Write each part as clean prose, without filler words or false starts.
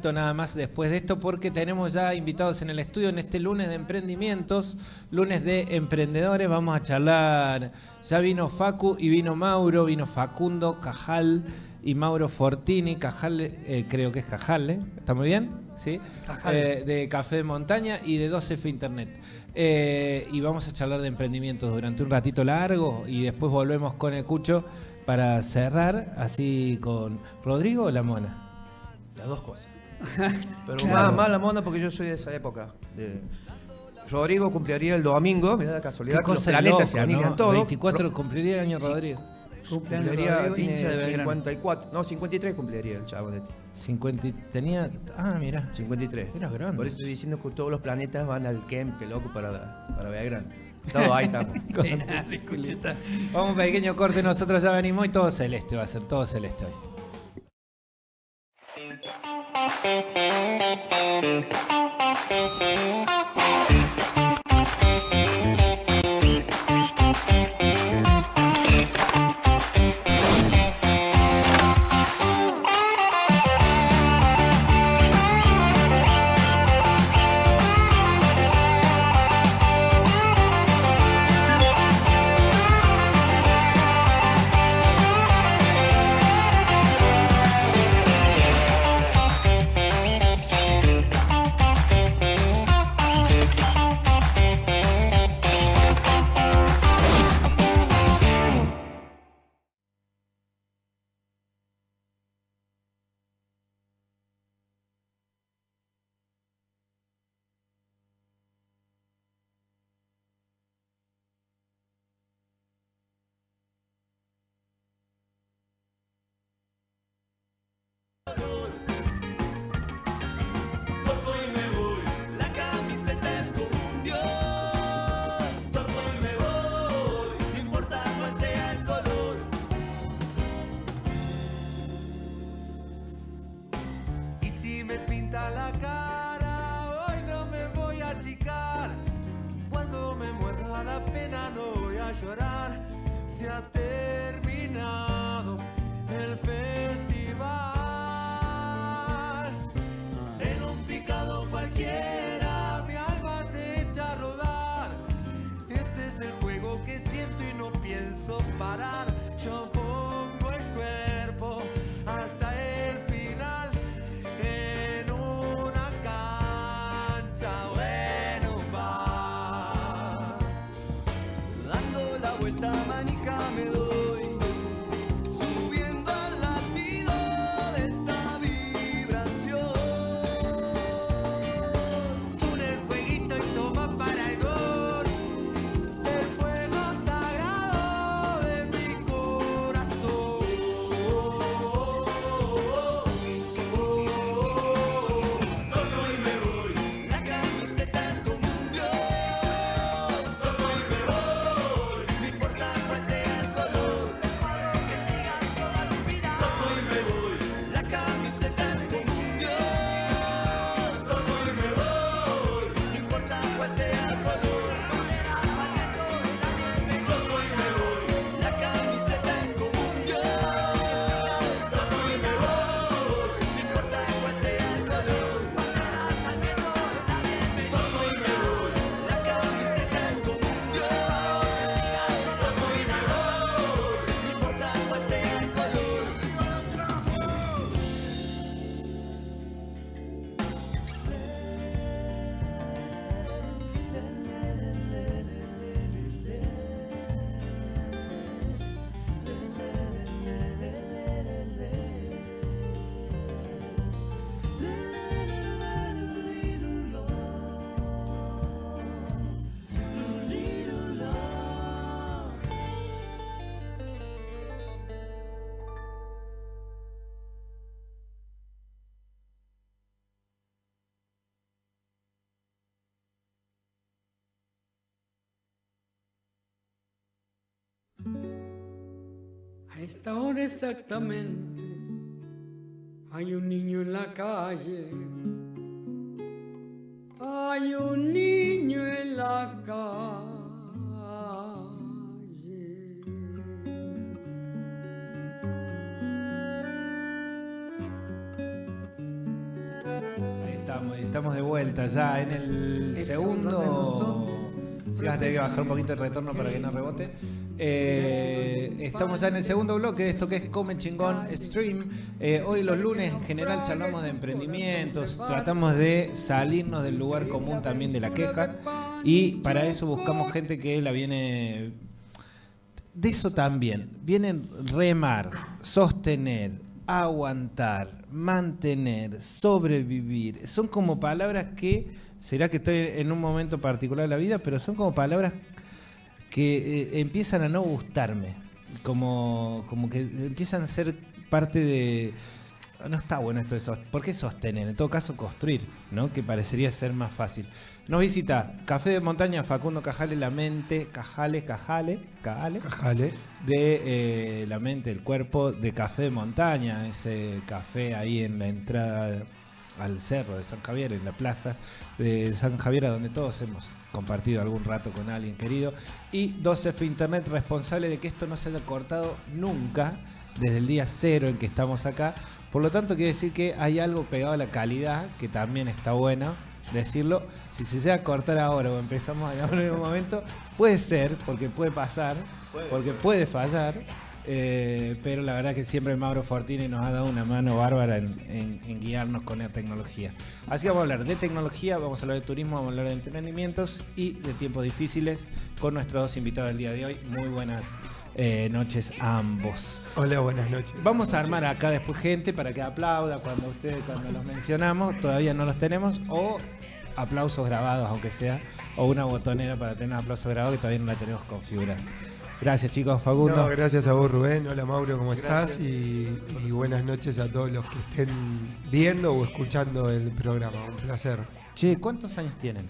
ratito nada más después de esto, porque tenemos ya invitados en el estudio en este lunes de emprendimientos, lunes de emprendedores. Vamos a charlar, ya vino Facu y vino Mauro, vino Facundo Cajal y Mauro Fortini. Cajal, creo que es Cajal, ¿está muy bien? ¿Sí? De Café de Montaña y de 2F Internet. Y vamos a charlar de emprendimientos durante un ratito largo y después volvemos con el Cucho para cerrar, así con Rodrigo o la Mona. Las dos cosas. Pero Claro. más la Mona porque yo soy de esa época. Rodrigo cumpliría el domingo, mirá la casualidad, que los planetas se alinean, ¿no? Todo. 24 cumpliría el año Rodrigo. Cumpliría, tiene hincha de Belgrano. 54, no, 53 cumpliría el chavo. 50, tenía, mirá. 53. Era grande. Por eso estoy diciendo que todos los planetas van al Kempe, loco, para Belgrano. Todo ahí estamos. Vamos a un pequeño corte, nosotros ya venimos y todo celeste, va a ser todo celeste hoy. Se ha terminado el festival. En un picado cualquiera mi alma se echa a rodar. Este es el juego que siento y no pienso parar. Yo pongo el cuerpo hasta el final en una cancha o en un bar. Dando la vuelta manija me doy, subiendo al latido de esta vibración. Un el jueguito y toma para el gol, el fuego sagrado de mi corazón. Toco y me voy, la camiseta es como un dios. Toco y me voy, no importa cuál sea el color, que siga toda mi vida. Toco y me voy, la camiseta es como un dios. Toco y me voy, no importa cuál sea el color. Toco y me voy, la camiseta es como un dios. Toco y me voy, no importa cuál sea el color. Toco y me voy, la camiseta es como un dios. Toco y me voy, no importa cuál sea el color. A esta hora exactamente hay un niño en la calle. Hay un niño en la calle. Estamos de vuelta ya en el segundo. Sí, vas a tener que bajar un poquito el retorno para que no rebote. Estamos ya en el segundo bloque de esto que es Come Chingón Stream. Hoy los lunes en general charlamos de emprendimientos, tratamos de salirnos del lugar común también de la queja y para eso buscamos gente que la viene... De eso también, vienen remar, sostener, aguantar, mantener, sobrevivir. Son como palabras que, será que estoy en un momento particular de la vida, pero son como palabras que empiezan a no gustarme. Como que empiezan a ser parte de... No está bueno esto de sostener. ¿Por qué sostener? En todo caso, construir, ¿no? Que parecería ser más fácil. Nos visita Café de Montaña, Facundo Cajale, la mente, Cajale, de la mente, el cuerpo de Café de Montaña, ese café ahí en la entrada al cerro de San Javier, en la plaza de San Javier, a donde todos hemos compartido algún rato con alguien querido. Y 2F Internet, responsable de que esto no se haya cortado nunca desde el día 0 en que estamos acá. Por lo tanto, quiere decir que hay algo pegado a la calidad, que también está bueno decirlo. Si se llega a cortar ahora o empezamos a llamar en un momento, puede ser, porque puede pasar, porque puede fallar, pero la verdad que siempre Mauro Fortini nos ha dado una mano bárbara en guiarnos con la tecnología. Así vamos a hablar de tecnología, vamos a hablar de turismo, vamos a hablar de emprendimientos y de tiempos difíciles con nuestros dos invitados del día de hoy. Muy buenas noches a ambos. Hola, buenas noches. Vamos a armar acá después gente para que aplauda cuando los mencionamos, todavía no los tenemos, o aplausos grabados aunque sea, o una botonera para tener un aplauso grabado que todavía no la tenemos configurada. Gracias chicos, Facundo. No, gracias a vos Rubén, hola Mauro, ¿cómo estás? Y buenas noches a todos los que estén viendo o escuchando el programa, un placer. Che, ¿cuántos años tienen?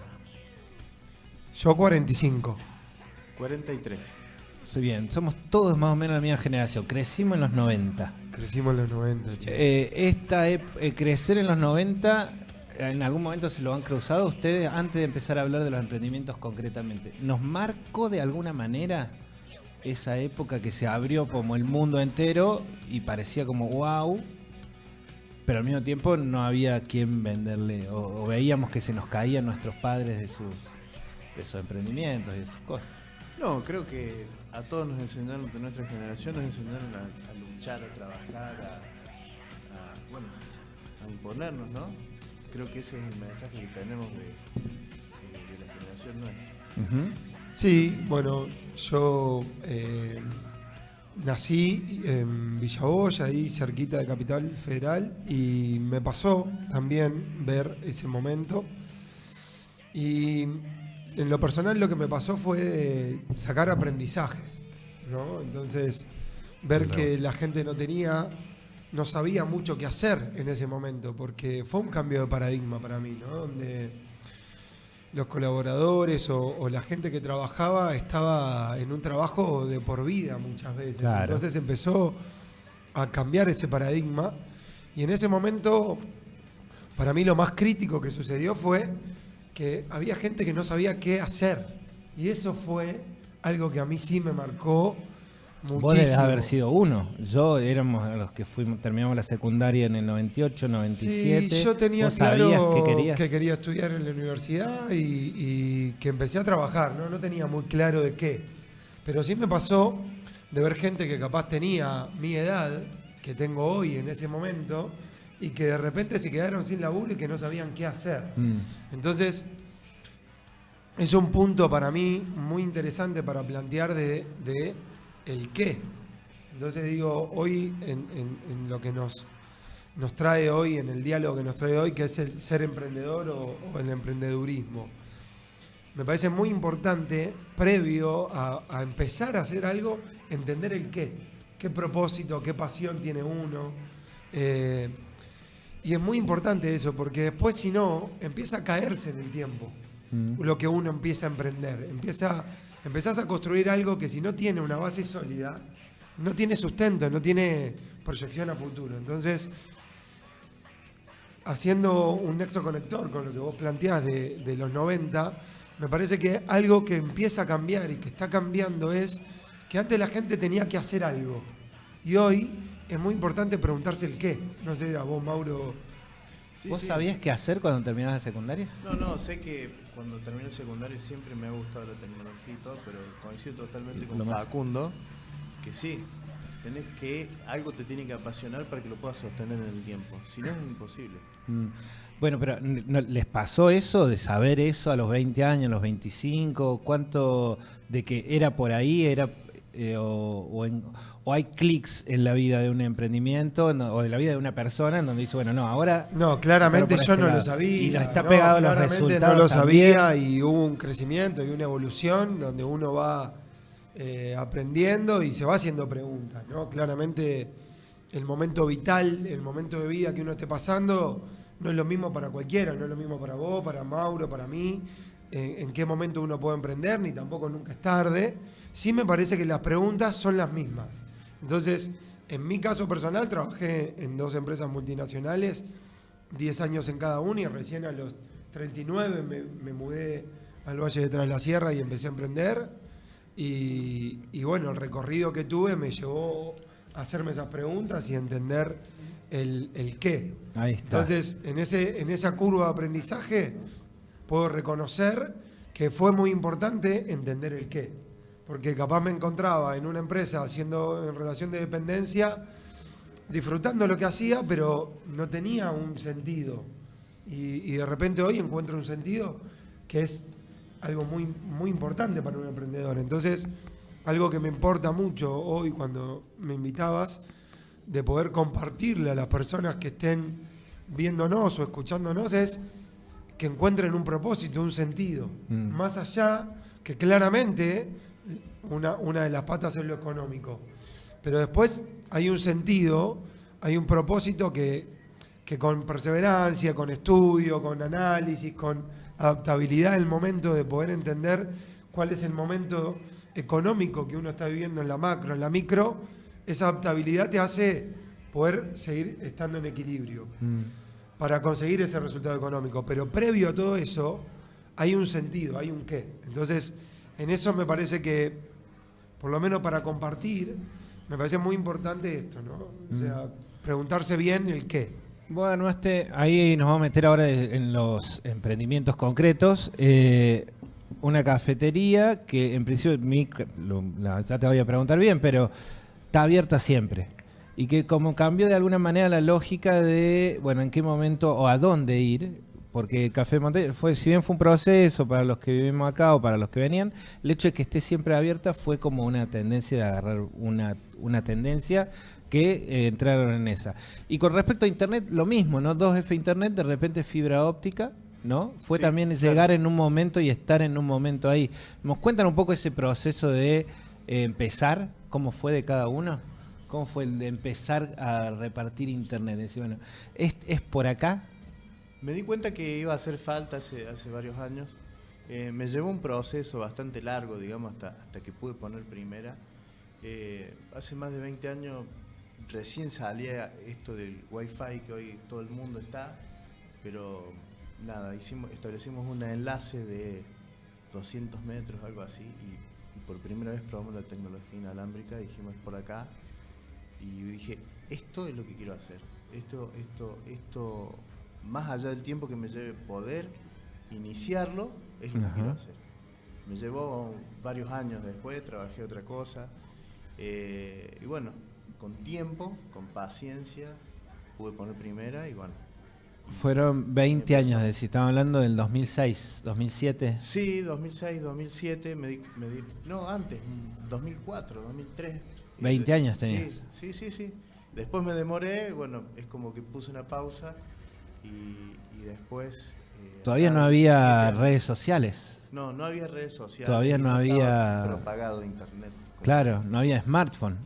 Yo 45. 43. Estoy bien, somos todos más o menos la misma generación, crecimos en los 90. Crecimos en los 90, chicos. Crecer en los 90, en algún momento se lo han cruzado ustedes antes de empezar a hablar de los emprendimientos concretamente. ¿Nos marcó de alguna manera esa época que se abrió como el mundo entero y parecía como wow, pero al mismo tiempo no había quien venderle, o veíamos que se nos caían nuestros padres de sus emprendimientos y de sus cosas? No, creo que a todos nos enseñaron, de nuestra generación, nos enseñaron a luchar, a trabajar, a imponernos, ¿no? Creo que ese es el mensaje que tenemos de la generación nuestra. Sí, bueno, yo nací en Villa Boya, ahí cerquita de Capital Federal, y me pasó también ver ese momento. Y en lo personal lo que me pasó fue sacar aprendizajes, ¿no? Entonces, ver que la gente no sabía mucho qué hacer en ese momento, porque fue un cambio de paradigma para mí, ¿no? Donde los colaboradores o la gente que trabajaba estaba en un trabajo de por vida muchas veces. Claro. Entonces empezó a cambiar ese paradigma, y en ese momento, para mí lo más crítico que sucedió fue que había gente que no sabía qué hacer, y eso fue algo que a mí sí me marcó muchísimo. Vos debes haber sido uno. Yo éramos los que terminamos la secundaria en el 98, 97. Sí, yo tenía claro que quería estudiar en la universidad y que empecé a trabajar, ¿no? No tenía muy claro de qué, pero sí me pasó de ver gente que capaz tenía mi edad, que tengo hoy en ese momento, y que de repente se quedaron sin laburo y que no sabían qué hacer. Entonces, es un punto para mí muy interesante para plantear de el qué. Entonces digo, hoy en lo que nos trae hoy, en el diálogo que nos trae hoy, que es el ser emprendedor o el emprendedurismo, me parece muy importante, previo a empezar a hacer algo, entender el qué propósito, qué pasión tiene uno. Y es muy importante eso, porque después, si no, empieza a caerse en el tiempo lo que uno empieza a emprender. Empezás a construir algo que, si no tiene una base sólida, no tiene sustento, no tiene proyección a futuro. Entonces, haciendo un nexo conector con lo que vos planteás de los 90, me parece que algo que empieza a cambiar y que está cambiando es que antes la gente tenía que hacer algo. Y hoy es muy importante preguntarse el qué. No sé, a vos, Mauro, Sí, ¿Vos sí. sabías qué hacer cuando terminabas la secundaria? No, sé que cuando terminé el secundario siempre me ha gustado la tecnología y todo, pero coincido totalmente con Lo más. Facundo, que sí, algo te tiene que apasionar para que lo puedas sostener en el tiempo, si no es imposible. Bueno, pero ¿les pasó eso de saber eso a los 20 años, a los 25? ¿Cuánto de que era por ahí, era o hay clics en la vida de un emprendimiento o de la vida de una persona en donde dice, bueno, no, ahora... No, claramente por yo este no lado. lo sabía. Y está no, pegado a los claramente resultados no lo también. sabía y hubo un crecimiento y una evolución donde uno va aprendiendo y se va haciendo preguntas, ¿no? Claramente el momento vital, el momento de vida que uno esté pasando no es lo mismo para cualquiera, no es lo mismo para vos, para Mauro, para mí, en qué momento uno puede emprender, ni tampoco nunca es tarde. Sí me parece que las preguntas son las mismas. Entonces, en mi caso personal, trabajé en 2 empresas multinacionales, 10 años en cada una, y recién a los 39 me mudé al Valle de Tras la Sierra y empecé a emprender. Y bueno, el recorrido que tuve me llevó a hacerme esas preguntas y a entender el qué. Ahí está. Entonces, en esa curva de aprendizaje, puedo reconocer que fue muy importante entender el qué. Porque capaz me encontraba en una empresa haciendo en relación de dependencia, disfrutando lo que hacía, pero no tenía un sentido. Y de repente hoy encuentro un sentido que es algo muy, muy importante para un emprendedor. Entonces, algo que me importa mucho hoy cuando me invitabas, de poder compartirle a las personas que estén viéndonos o escuchándonos, es que encuentren un propósito, un sentido. Más allá que claramente una de las patas es lo económico. Pero después hay un sentido, hay un propósito que con perseverancia, con estudio, con análisis, con adaptabilidad, el momento de poder entender cuál es el momento económico que uno está viviendo en la macro, en la micro, esa adaptabilidad te hace poder seguir estando en equilibrio para conseguir ese resultado económico. Pero previo a todo eso hay un sentido, hay un qué. Entonces, en eso me parece que, por lo menos para compartir, me parece muy importante esto, ¿no? O sea, preguntarse bien el qué. Bueno, ahí nos vamos a meter ahora en los emprendimientos concretos. Una cafetería que en principio, ya te voy a preguntar bien, pero está abierta siempre. Y que como cambió de alguna manera la lógica de, bueno, en qué momento o a dónde ir, porque Café Montevideo si bien fue un proceso para los que vivimos acá o para los que venían, el hecho de que esté siempre abierta fue como una tendencia de agarrar una tendencia que entraron en esa. Y con respecto a Internet, lo mismo, ¿no? 2F Internet, de repente fibra óptica, ¿no? Fue también llegar en un momento y estar en un momento ahí. ¿Nos cuentan un poco ese proceso de empezar? ¿Cómo fue de cada uno? ¿Cómo fue el de empezar a repartir Internet? Decir, bueno, ¿es por acá? Me di cuenta que iba a hacer falta hace varios años. Me llevó un proceso bastante largo, digamos, hasta que pude poner primera. Hace más de 20 años recién salía esto del Wi-Fi, que hoy todo el mundo está, pero nada, establecimos un enlace de 200 metros, algo así, y por primera vez probamos la tecnología inalámbrica, dijimos por acá, y dije, esto es lo que quiero hacer. Esto más allá del tiempo que me lleve poder iniciarlo, es lo que quiero hacer. Me llevó varios años después, trabajé otra cosa, y bueno, con tiempo, con paciencia, pude poner primera y bueno. Fueron 20 años, si estamos hablando del 2006, 2007. Sí, 2006, 2007, no, antes, 2004, 2003. 20 años tenías. Sí. Después me demoré, bueno, es como que puse una pausa y después... Todavía no había redes sociales. No había redes sociales. Todavía no había... propagado internet. Claro, no había smartphone.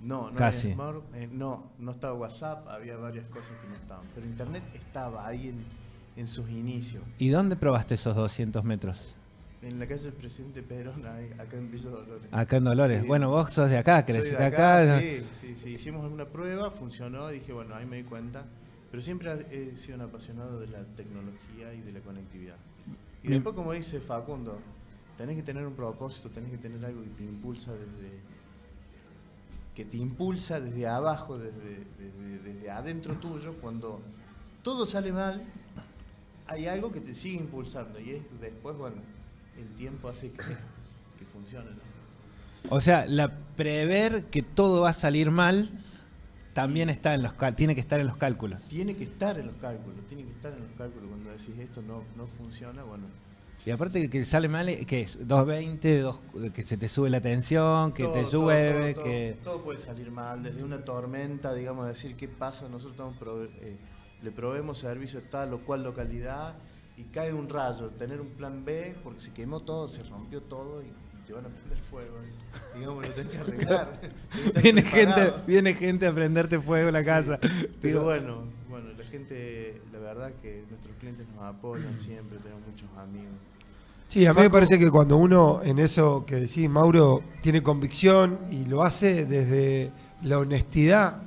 No casi. Había no estaba WhatsApp, había varias cosas que no estaban. Pero internet estaba ahí en sus inicios. ¿Y dónde probaste esos 200 metros? En la calle del Presidente Perón, acá en Villa Dolores. Acá en Dolores. Sí. Bueno, vos sos de acá, Soy creciste de acá. Sí. Hicimos una prueba, funcionó, dije, bueno, ahí me di cuenta. Pero siempre he sido un apasionado de la tecnología y de la conectividad. Y después, como dice Facundo, tenés que tener un propósito, tenés que tener algo que te impulsa desde abajo, desde adentro tuyo, cuando todo sale mal, hay algo que te sigue impulsando y es después, bueno, el tiempo hace que funcione, ¿no? O sea, prever que todo va a salir mal también está en tiene que estar en los cálculos. Tiene que estar en los cálculos, cuando decís esto no funciona, bueno. Y aparte que sale mal, que es 220, que se te sube la tensión, que te llueve, que... Todo puede salir mal, desde una tormenta, digamos, decir qué pasa, nosotros le proveemos servicio a tal o cual localidad y cae un rayo, tener un plan B, porque se quemó todo, se rompió todo y te van a prender fuego, digamos, lo tenés que arreglar. viene gente a prenderte fuego en la casa. Pero bueno, la gente, la verdad que nuestros clientes nos apoyan siempre, tenemos muchos amigos. Sí, a mí me parece que cuando uno en eso que decís, Mauro, tiene convicción y lo hace desde la honestidad,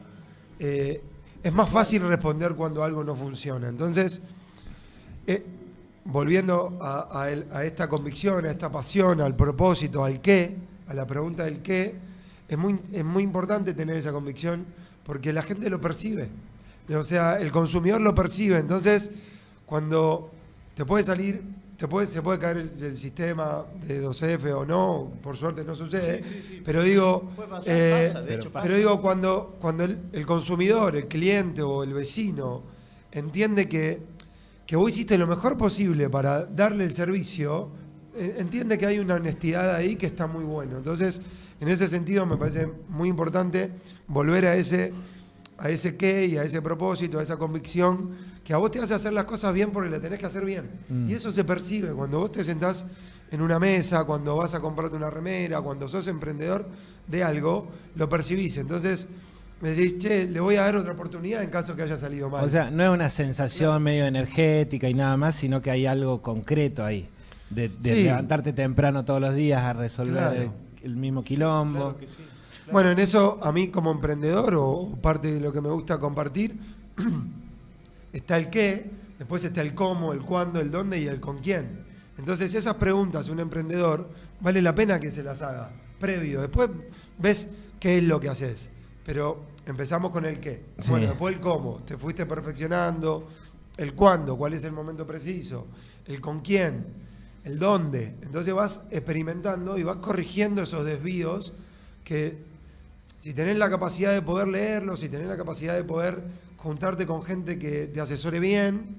es más fácil responder cuando algo no funciona. Entonces, volviendo a esta convicción, a esta pasión, al propósito, al qué, a la pregunta del qué, es muy importante tener esa convicción porque la gente lo percibe. O sea, el consumidor lo percibe. Entonces, cuando te puede salir... se puede caer el sistema de 2F o no, por suerte no sucede, sí. Pero digo, pero digo cuando el consumidor, el cliente o el vecino entiende que vos hiciste lo mejor posible para darle el servicio, entiende que hay una honestidad ahí que está muy bueno. Entonces, en ese sentido me parece muy importante volver a ese qué y a ese propósito, a esa convicción que a vos te hace hacer las cosas bien porque las tenés que hacer bien. Y eso se percibe cuando vos te sentás en una mesa, cuando vas a comprarte una remera, cuando sos emprendedor de algo, lo percibís. Entonces decís, che, le voy a dar otra oportunidad en caso que haya salido mal. O sea, no es una sensación medio energética y nada más, sino que hay algo concreto ahí. De levantarte temprano todos los días a resolver el mismo quilombo. Claro que sí. Bueno, en eso a mí como emprendedor o parte de lo que me gusta compartir está el qué, después está el cómo, el cuándo, el dónde y el con quién. Entonces esas preguntas un emprendedor vale la pena que se las haga previo. Después ves qué es lo que haces, pero empezamos con el qué. Sí. Bueno, después el cómo, te fuiste perfeccionando, el cuándo, cuál es el momento preciso, el con quién, el dónde. Entonces vas experimentando y vas corrigiendo esos desvíos que si tenés la capacidad de poder leerlo, si tenés la capacidad de poder juntarte con gente que te asesore bien,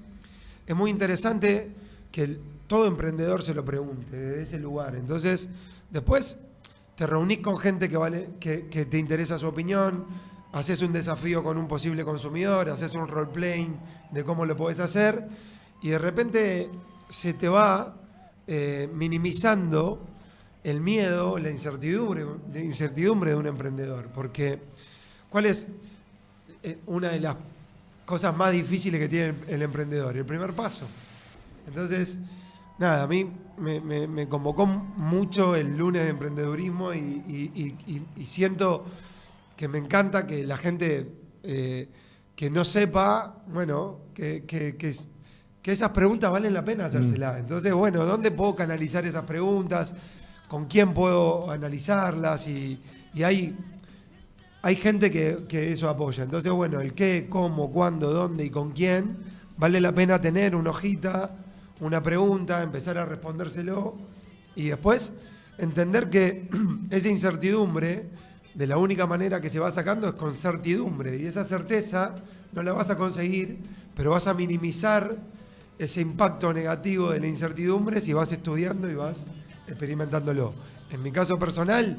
es muy interesante que todo emprendedor se lo pregunte desde ese lugar. Entonces, después te reunís con gente que te interesa su opinión, haces un desafío con un posible consumidor, haces un role-playing de cómo lo podés hacer y de repente se te va minimizando el miedo, la incertidumbre de un emprendedor. Porque, ¿cuál es una de las cosas más difíciles que tiene el emprendedor? El primer paso. Entonces, nada, a mí me convocó mucho el lunes de emprendedurismo y siento que me encanta que la gente que no sepa, bueno, que esas preguntas valen la pena hacérselas. Entonces, bueno, ¿dónde puedo canalizar esas preguntas? ¿Con quién puedo analizarlas? Y hay gente que eso apoya. Entonces, bueno, el qué, cómo, cuándo, dónde y con quién, vale la pena tener una hojita, una pregunta, empezar a respondérselo y después entender que esa incertidumbre, de la única manera que se va sacando es con certidumbre. Y esa certeza no la vas a conseguir, pero vas a minimizar ese impacto negativo de la incertidumbre si vas estudiando y vas experimentándolo. En mi caso personal,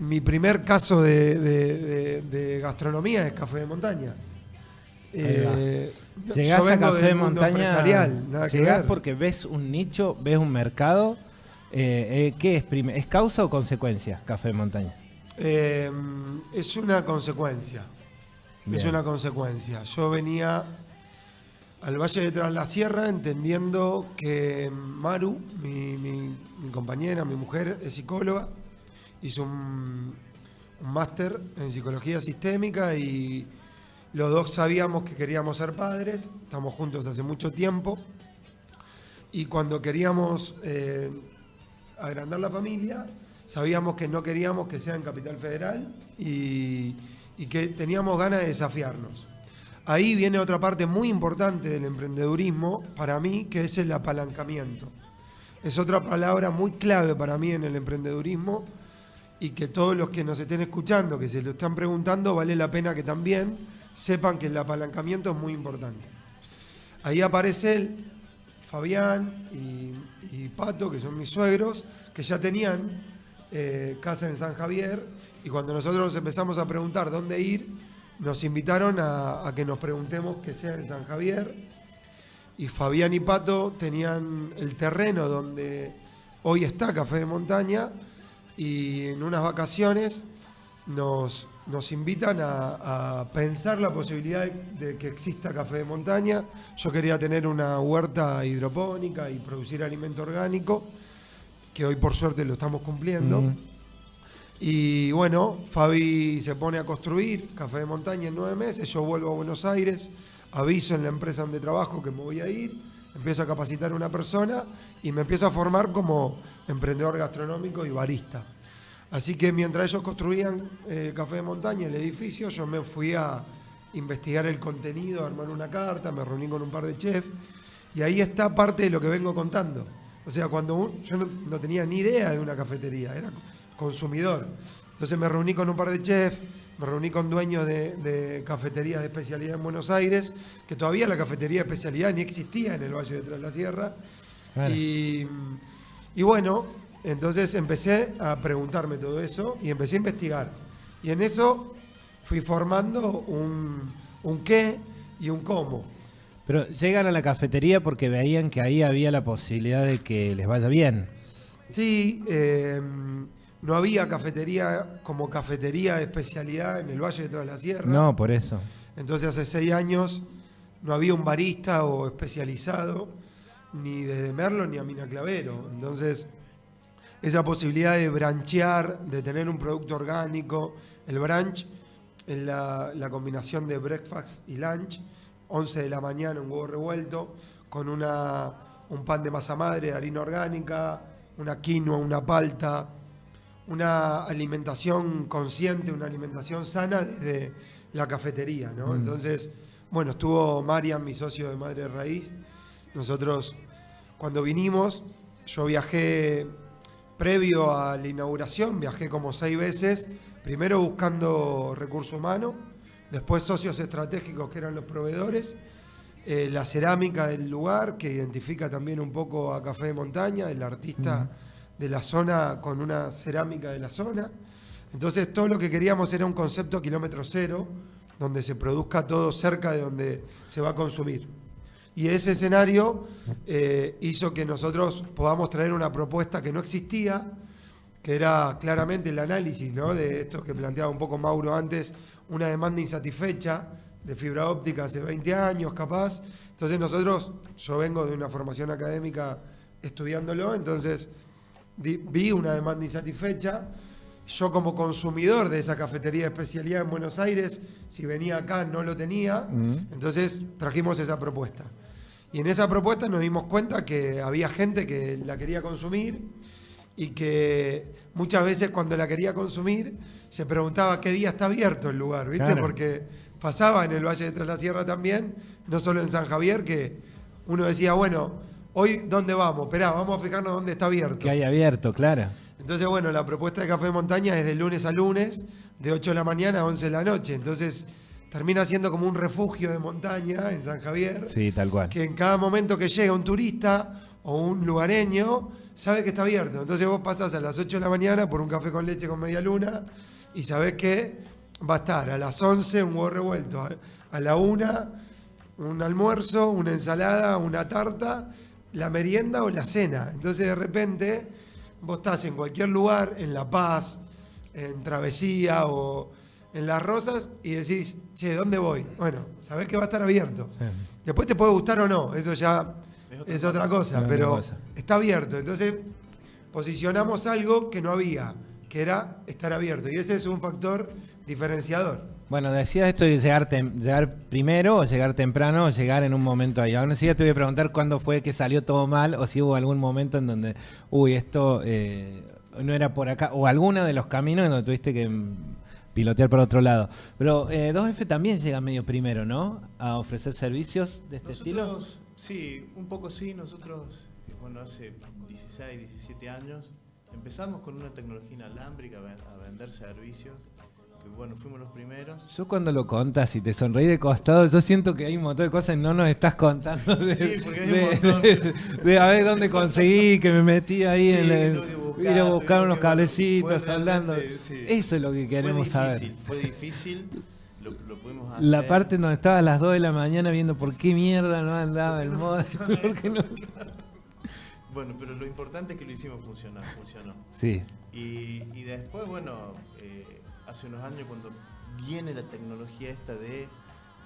mi primer caso de gastronomía es Café de Montaña. Llegás a Café de Montaña, llegás ver. Porque ves un nicho, ves un mercado. ¿Qué es? ¿Es causa o consecuencia Café de Montaña? Es una consecuencia. Bien. Es una consecuencia. Yo venía al Valle de Tras la Sierra entendiendo que Maru, mi compañera, mi mujer, es psicóloga, hizo un máster en psicología sistémica y los dos sabíamos que queríamos ser padres, estamos juntos hace mucho tiempo y cuando queríamos agrandar la familia, sabíamos que no queríamos que sea en Capital Federal y que teníamos ganas de desafiarnos. ahí viene otra parte muy importante del emprendedurismo para mí, que es el apalancamiento. Es otra palabra muy clave para mí en el emprendedurismo y que todos los que nos estén escuchando, que se lo están preguntando, vale la pena que también sepan que el apalancamiento es muy importante. Ahí aparece él, Fabián y Pato, que son mis suegros, que ya tenían casa en San Javier, y cuando nosotros empezamos a preguntar dónde ir, nos invitaron a que nos preguntemos que sea en San Javier, y Fabián y Pato tenían el terreno donde hoy está Café de Montaña, y en unas vacaciones nos invitan a pensar la posibilidad de que exista Café de Montaña. Yo quería tener una huerta hidropónica y producir alimento orgánico, que hoy por suerte lo estamos cumpliendo. Y bueno, Fabi se pone a construir Café de Montaña en 9 meses, yo vuelvo a Buenos Aires, aviso en la empresa donde trabajo que me voy a ir, empiezo a capacitar a una persona y me empiezo a formar como emprendedor gastronómico y barista. Así que mientras ellos construían Café de Montaña, el edificio, yo me fui a investigar el contenido, a armar una carta, me reuní con un par de chefs, y ahí está parte de lo que vengo contando. O sea, cuando yo no tenía ni idea de una cafetería, era consumidor. Entonces me reuní con un par de chefs, me reuní con dueños de cafeterías de especialidad en Buenos Aires, que todavía la cafetería de especialidad ni existía en el Valle de Tras la Sierra. Claro. Y bueno, entonces empecé a preguntarme todo eso y empecé a investigar. Y en eso fui formando un qué y un cómo. Pero llegan a la cafetería porque veían que ahí había la posibilidad de que les vaya bien. Sí, no había cafetería como cafetería de especialidad en el Valle de Tras la Sierra. No, por eso. Entonces hace 6 años no había un barista o especializado ni de Merlo ni a Mina Clavero. Entonces esa posibilidad de branchear, de tener un producto orgánico, el brunch es la combinación de breakfast y lunch, 11 de la mañana un huevo revuelto, con un pan de masa madre, de harina orgánica, una quinoa, una palta, una alimentación consciente, una alimentación sana desde la cafetería, ¿no? Entonces, bueno, estuvo Marian, mi socio de Madre Raíz. Nosotros, cuando vinimos, yo viajé previo a la inauguración, viajé como 6 veces, primero buscando recurso humano, después socios estratégicos que eran los proveedores, la cerámica del lugar, que identifica también un poco a Café de Montaña, el artista de la zona con una cerámica de la zona. Entonces todo lo que queríamos era un concepto kilómetro cero, donde se produzca todo cerca de donde se va a consumir. Y ese escenario hizo que nosotros podamos traer una propuesta que no existía, que era claramente el análisis, ¿no?, de esto que planteaba un poco Mauro antes, una demanda insatisfecha de fibra óptica hace 20 años capaz. Entonces yo vengo de una formación académica estudiándolo, entonces vi una demanda insatisfecha. Yo como consumidor de esa cafetería de especialidad en Buenos Aires, si venía acá no lo tenía, entonces trajimos esa propuesta. Y en esa propuesta nos dimos cuenta que había gente que la quería consumir y que muchas veces cuando la quería consumir se preguntaba qué día está abierto el lugar, ¿viste? Claro. Porque pasaba en el Valle de Tras la Sierra también, no solo en San Javier, que uno decía, bueno, hoy ¿dónde vamos? Esperá, vamos a fijarnos dónde está abierto. Que hay abierto, claro. Entonces, bueno, la propuesta de Café de Montaña es de lunes a lunes, de 8 de la mañana a 11 de la noche. Entonces, termina siendo como un refugio de montaña en San Javier. Sí, tal cual. Que en cada momento que llega un turista o un lugareño, sabe que está abierto. Entonces vos pasás a las 8 de la mañana por un café con leche con media luna y sabés que va a estar a las 11 un huevo revuelto, a la 1 un almuerzo, una ensalada, una tarta, la merienda o la cena. Entonces de repente vos estás en cualquier lugar, en La Paz, en Travesía o en Las Rosas y decís, che, ¿dónde voy? Bueno, sabés que va a estar abierto. Sí. Después te puede gustar o no, eso ya es otra cosa, pero está abierto. Entonces posicionamos algo que no había, que era estar abierto. Y ese es un factor diferenciador. Bueno, decías esto de llegar primero o llegar temprano o llegar en un momento ahí. Ahora sí ya te voy a preguntar cuándo fue que salió todo mal o si hubo algún momento en donde, esto no era por acá, o alguno de los caminos en donde tuviste que pilotear por otro lado. Pero 2F también llega medio primero, ¿no? A ofrecer servicios de este estilo. Sí, un poco sí. Nosotros, bueno, hace 16, 17 años empezamos con una tecnología inalámbrica a vender servicios. Que, bueno, fuimos los primeros. Yo cuando lo contas y te sonreí de costado, yo siento que hay un montón de cosas que no nos estás contando. Sí, porque hay un montón. De a ver dónde conseguí, que me metí ahí Sí, en el... Ir a buscar unos fue cablecitos hablando. sí. Eso es lo que queremos saber. Fue difícil, lo pudimos hacer. La parte donde estaba a las 2 de la mañana viendo por qué mierda no andaba el modo. Bueno, pero lo importante es que lo hicimos funcionó. Sí. Y después, bueno, hace unos años cuando viene la tecnología esta de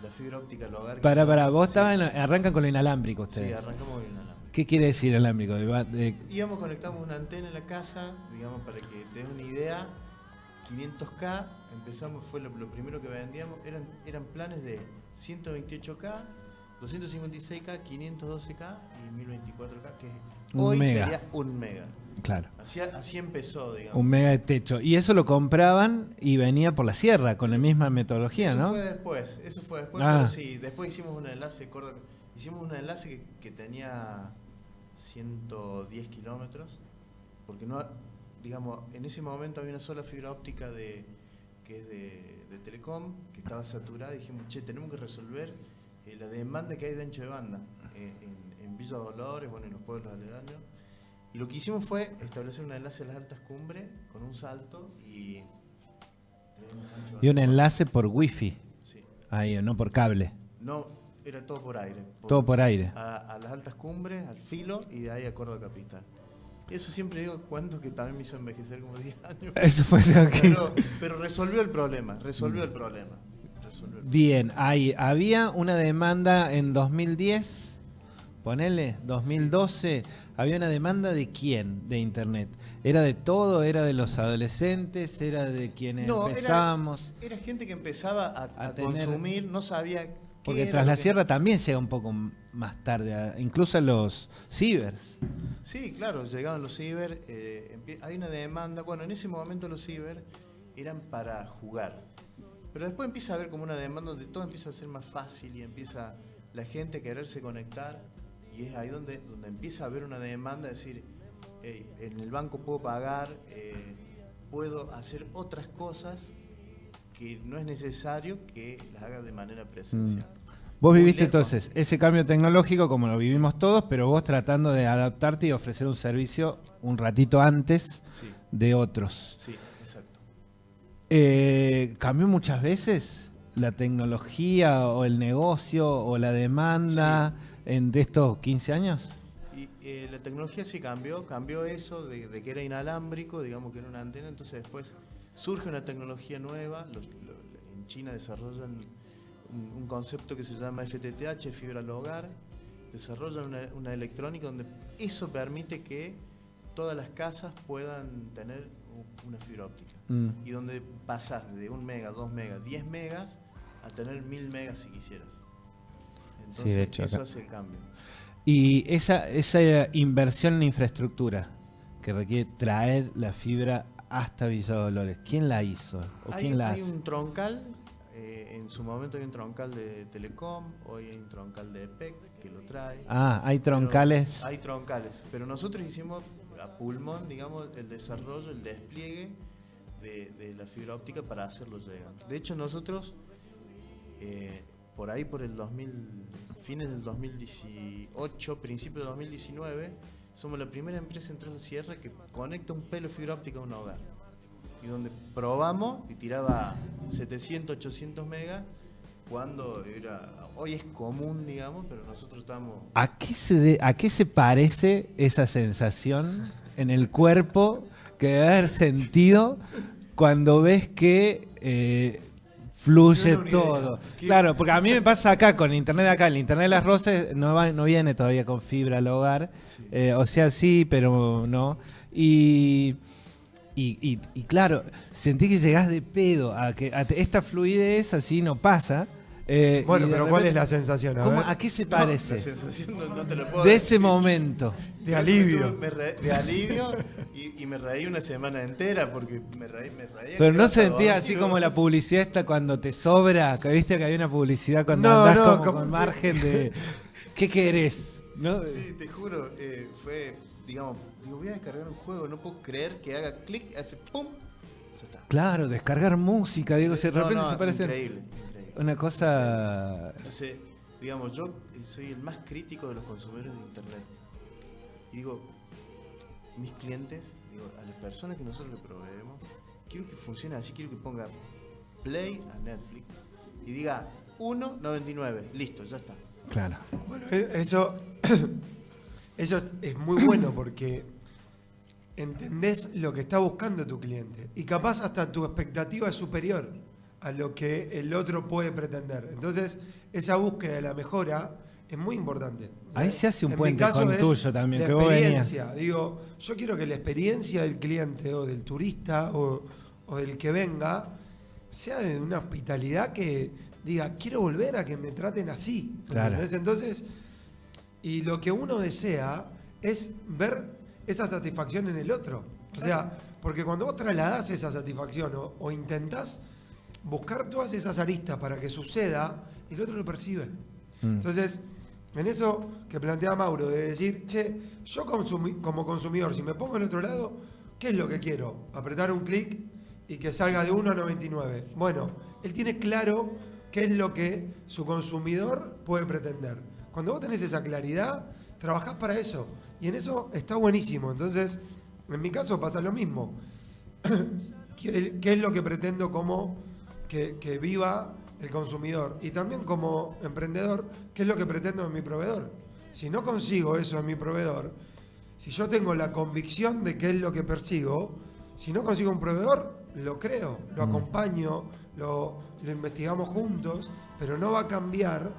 la fibra óptica al hogar. Para vos arrancan con lo inalámbrico ustedes. Sí, arrancamos con lo inalámbrico. ¿Qué quiere decir inalámbrico? Íbamos, conectamos una antena en la casa, digamos, para que te des una idea, 500K, empezamos, fue lo primero que vendíamos, eran planes de 128K, 256K, 512K y 1024K, que hoy sería un mega. Claro. Así empezó, digamos. Un mega de techo. Y eso lo compraban y venía por la sierra con la misma metodología, ¿no? Eso fue después, pero sí, después hicimos un enlace, que tenía 110 kilómetros, porque no, digamos, en ese momento había una sola fibra óptica que es de Telecom, que estaba saturada, y dijimos, tenemos que resolver la demanda que hay de ancho de banda en Villa Dolores, bueno, en los pueblos aledaños. Y lo que hicimos fue establecer un enlace a las altas cumbres con un salto y un enlace por wifi. Sí. Ahí, no por cable. No, era todo por aire. Todo por aire. A las altas cumbres, al filo y de ahí a Córdoba Capital. Eso siempre digo cuento que también me hizo envejecer como 10 años. Eso fue pero resolvió el problema. Bien, había una demanda en 2010, ponele, 2012, había una demanda de quién, de internet. ¿Era de todo? ¿Era de los adolescentes? ¿Era de quienes empezamos? Era gente que empezaba a consumir, no sabía. Porque Tras la Sierra también llega un poco más tarde, incluso a los cibers. Sí, claro, llegaban los ciber, hay una demanda, bueno, en ese momento los ciber eran para jugar, pero después empieza a haber como una demanda donde todo empieza a ser más fácil y empieza la gente a quererse conectar, y es ahí donde empieza a haber una demanda, de decir, hey, en el banco puedo pagar, puedo hacer otras cosas que no es necesario que las haga de manera presencial. Vos viviste entonces ese cambio tecnológico como lo vivimos todos, pero vos tratando de adaptarte y ofrecer un servicio un ratito antes de otros. Sí, exacto. ¿Cambió muchas veces la tecnología o el negocio o la demanda de estos 15 años? Y la tecnología sí cambió eso de que era inalámbrico, digamos que era una antena, entonces después surge una tecnología nueva, en China desarrollan un concepto que se llama FTTH, fibra al hogar, desarrollan una electrónica donde eso permite que todas las casas puedan tener una fibra óptica. Y donde pasas de 1 mega, 2 megas, 10 megas a tener 1000 megas si quisieras. Entonces de hecho, eso hace el cambio. Y esa inversión en infraestructura que requiere traer la fibra hasta Villa Dolores, ¿quién la hizo? Hay un troncal, en su momento hay un troncal de Telecom, hoy hay un troncal de EPEC que lo trae. Hay troncales. Hay troncales, pero nosotros hicimos a pulmón, digamos, el desarrollo, el despliegue de la fibra óptica para hacerlo llegar. De hecho, nosotros, por ahí por el fines del 2018, principios del 2019, somos la primera empresa en Tras la Sierra que conecta un pelo de fibra óptica a un hogar. Y donde probamos y tiraba 700, 800 megas, cuando hoy es común, digamos, pero nosotros estamos... ¿A qué se parece esa sensación en el cuerpo que debe haber sentido cuando ves que fluye todo? Claro, porque a mí me pasa acá con internet de acá, el internet de Las Rosas no viene todavía con fibra al hogar, o sea, sí, pero no. Y claro, sentí que llegás de pedo a esta fluidez así no pasa. Bueno, y de pero ¿cuál repente- es la sensación? ¿A qué se parece? La sensación no te lo puedo De decir. ese momento. De alivio. De alivio y me reí una semana entera porque me reí. Pero no sentía sentía así como la publicidad esta cuando te sobra, que viste que hay una publicidad cuando No, andás no, como como- con margen de ¿qué querés? ¿No? Sí, te juro, fue, digamos, digo, voy a descargar un juego, no puedo creer que haga clic, hace pum, ya está. Claro, descargar música, digo, de repente No, se parece increíble. una cosa. Entonces, digamos, yo soy el más crítico de los consumidores de internet. Y digo, mis clientes, digo, a las personas que nosotros le proveemos, quiero que funcione así, quiero que ponga play a Netflix y diga 1.99, listo, ya está. Claro. Bueno, eso es muy bueno porque entendés lo que está buscando tu cliente y capaz hasta tu expectativa es superior a lo que el otro puede pretender. Entonces, esa búsqueda de la mejora es muy importante. Ahí se hace un En mi puente caso con es tuyo también, la que vos venías. experiencia. Digo, yo quiero que la experiencia del cliente o del turista o del que venga sea de una hospitalidad que diga, quiero volver a que me traten así. Claro. ¿Entendés? Entonces, y lo que uno desea es ver esa satisfacción en el otro. O sea, porque cuando vos trasladás esa satisfacción o intentás buscar todas esas aristas para que suceda, el otro lo percibe. Entonces, en eso que plantea Mauro, de decir, che, yo como consumidor, si me pongo en otro lado, ¿qué es lo que quiero? Apretar un clic y que salga de 1.99. Bueno, él tiene claro qué es lo que su consumidor puede pretender. Cuando vos tenés esa claridad, trabajás para eso. Y en eso está buenísimo. Entonces, en mi caso pasa lo mismo. ¿Qué es lo que pretendo como que viva el consumidor? Y también como emprendedor, ¿qué es lo que pretendo en mi proveedor? Si no consigo eso en mi proveedor, si yo tengo la convicción de qué es lo que persigo, si no consigo un proveedor, lo creo, lo acompaño, lo investigamos juntos, pero no va a cambiar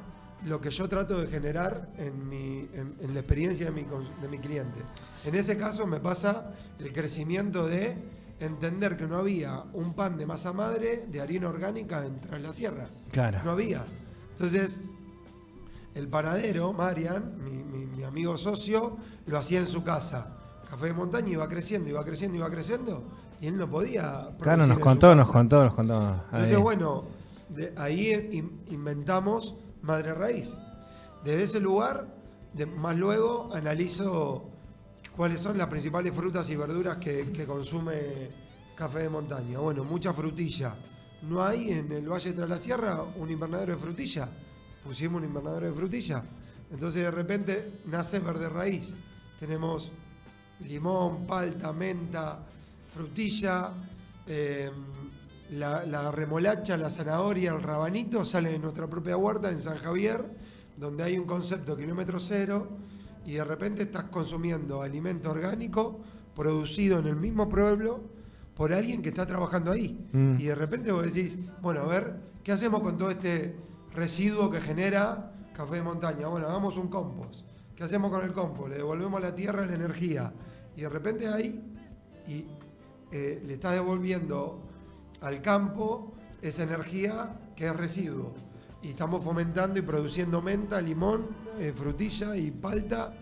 lo que yo trato de generar en la experiencia de mi cliente. En ese caso me pasa el crecimiento de entender que no había un pan de masa madre de harina orgánica en Tras la Sierra. Claro. No había. Entonces, el panadero, Marian, mi amigo socio, lo hacía en su casa. Café de Montaña iba creciendo, y él no podía. Claro, nos producir en contó, su casa. Entonces, Ahí. bueno, ahí inventamos Madre Raíz. Desde ese lugar, más luego analizo cuáles son las principales frutas y verduras que consume Café de Montaña. Bueno, mucha frutilla. ¿No hay en el Valle de Tras la Sierra un invernadero de frutilla? Pusimos un invernadero de frutilla. Entonces de repente nace Verde Raíz. Tenemos limón, palta, menta, frutilla, la remolacha, la zanahoria, el rabanito sale de nuestra propia huerta en San Javier, donde hay un concepto kilómetro cero, y de repente estás consumiendo alimento orgánico producido en el mismo pueblo por alguien que está trabajando ahí. Y de repente vos decís, bueno, a ver, ¿qué hacemos con todo este residuo que genera Café de Montaña? Bueno, hagamos un compost. ¿Qué hacemos con el compost? Le devolvemos a la tierra la energía. Y de repente ahí le estás devolviendo al campo esa energía que es residuo. Y estamos fomentando y produciendo menta, limón, frutilla y palta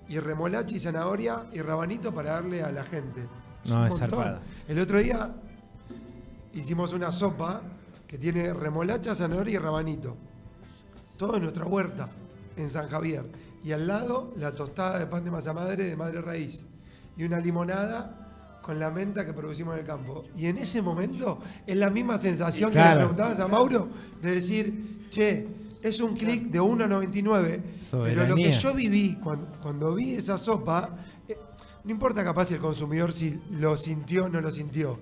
y remolacha y zanahoria y rabanito para darle a la gente. No, un es montón. zarpado. El otro día hicimos una sopa que tiene remolacha, zanahoria y rabanito. Todo en nuestra huerta, en San Javier. Y al lado, la tostada de pan de masa madre de Madre Raíz. Y una limonada con la menta que producimos en el campo. Y en ese momento es la misma sensación que le preguntabas a Mauro, de decir, che, es un clic de 1.99, pero lo que yo viví cuando vi esa sopa, no importa capaz si el consumidor si lo sintió o no lo sintió,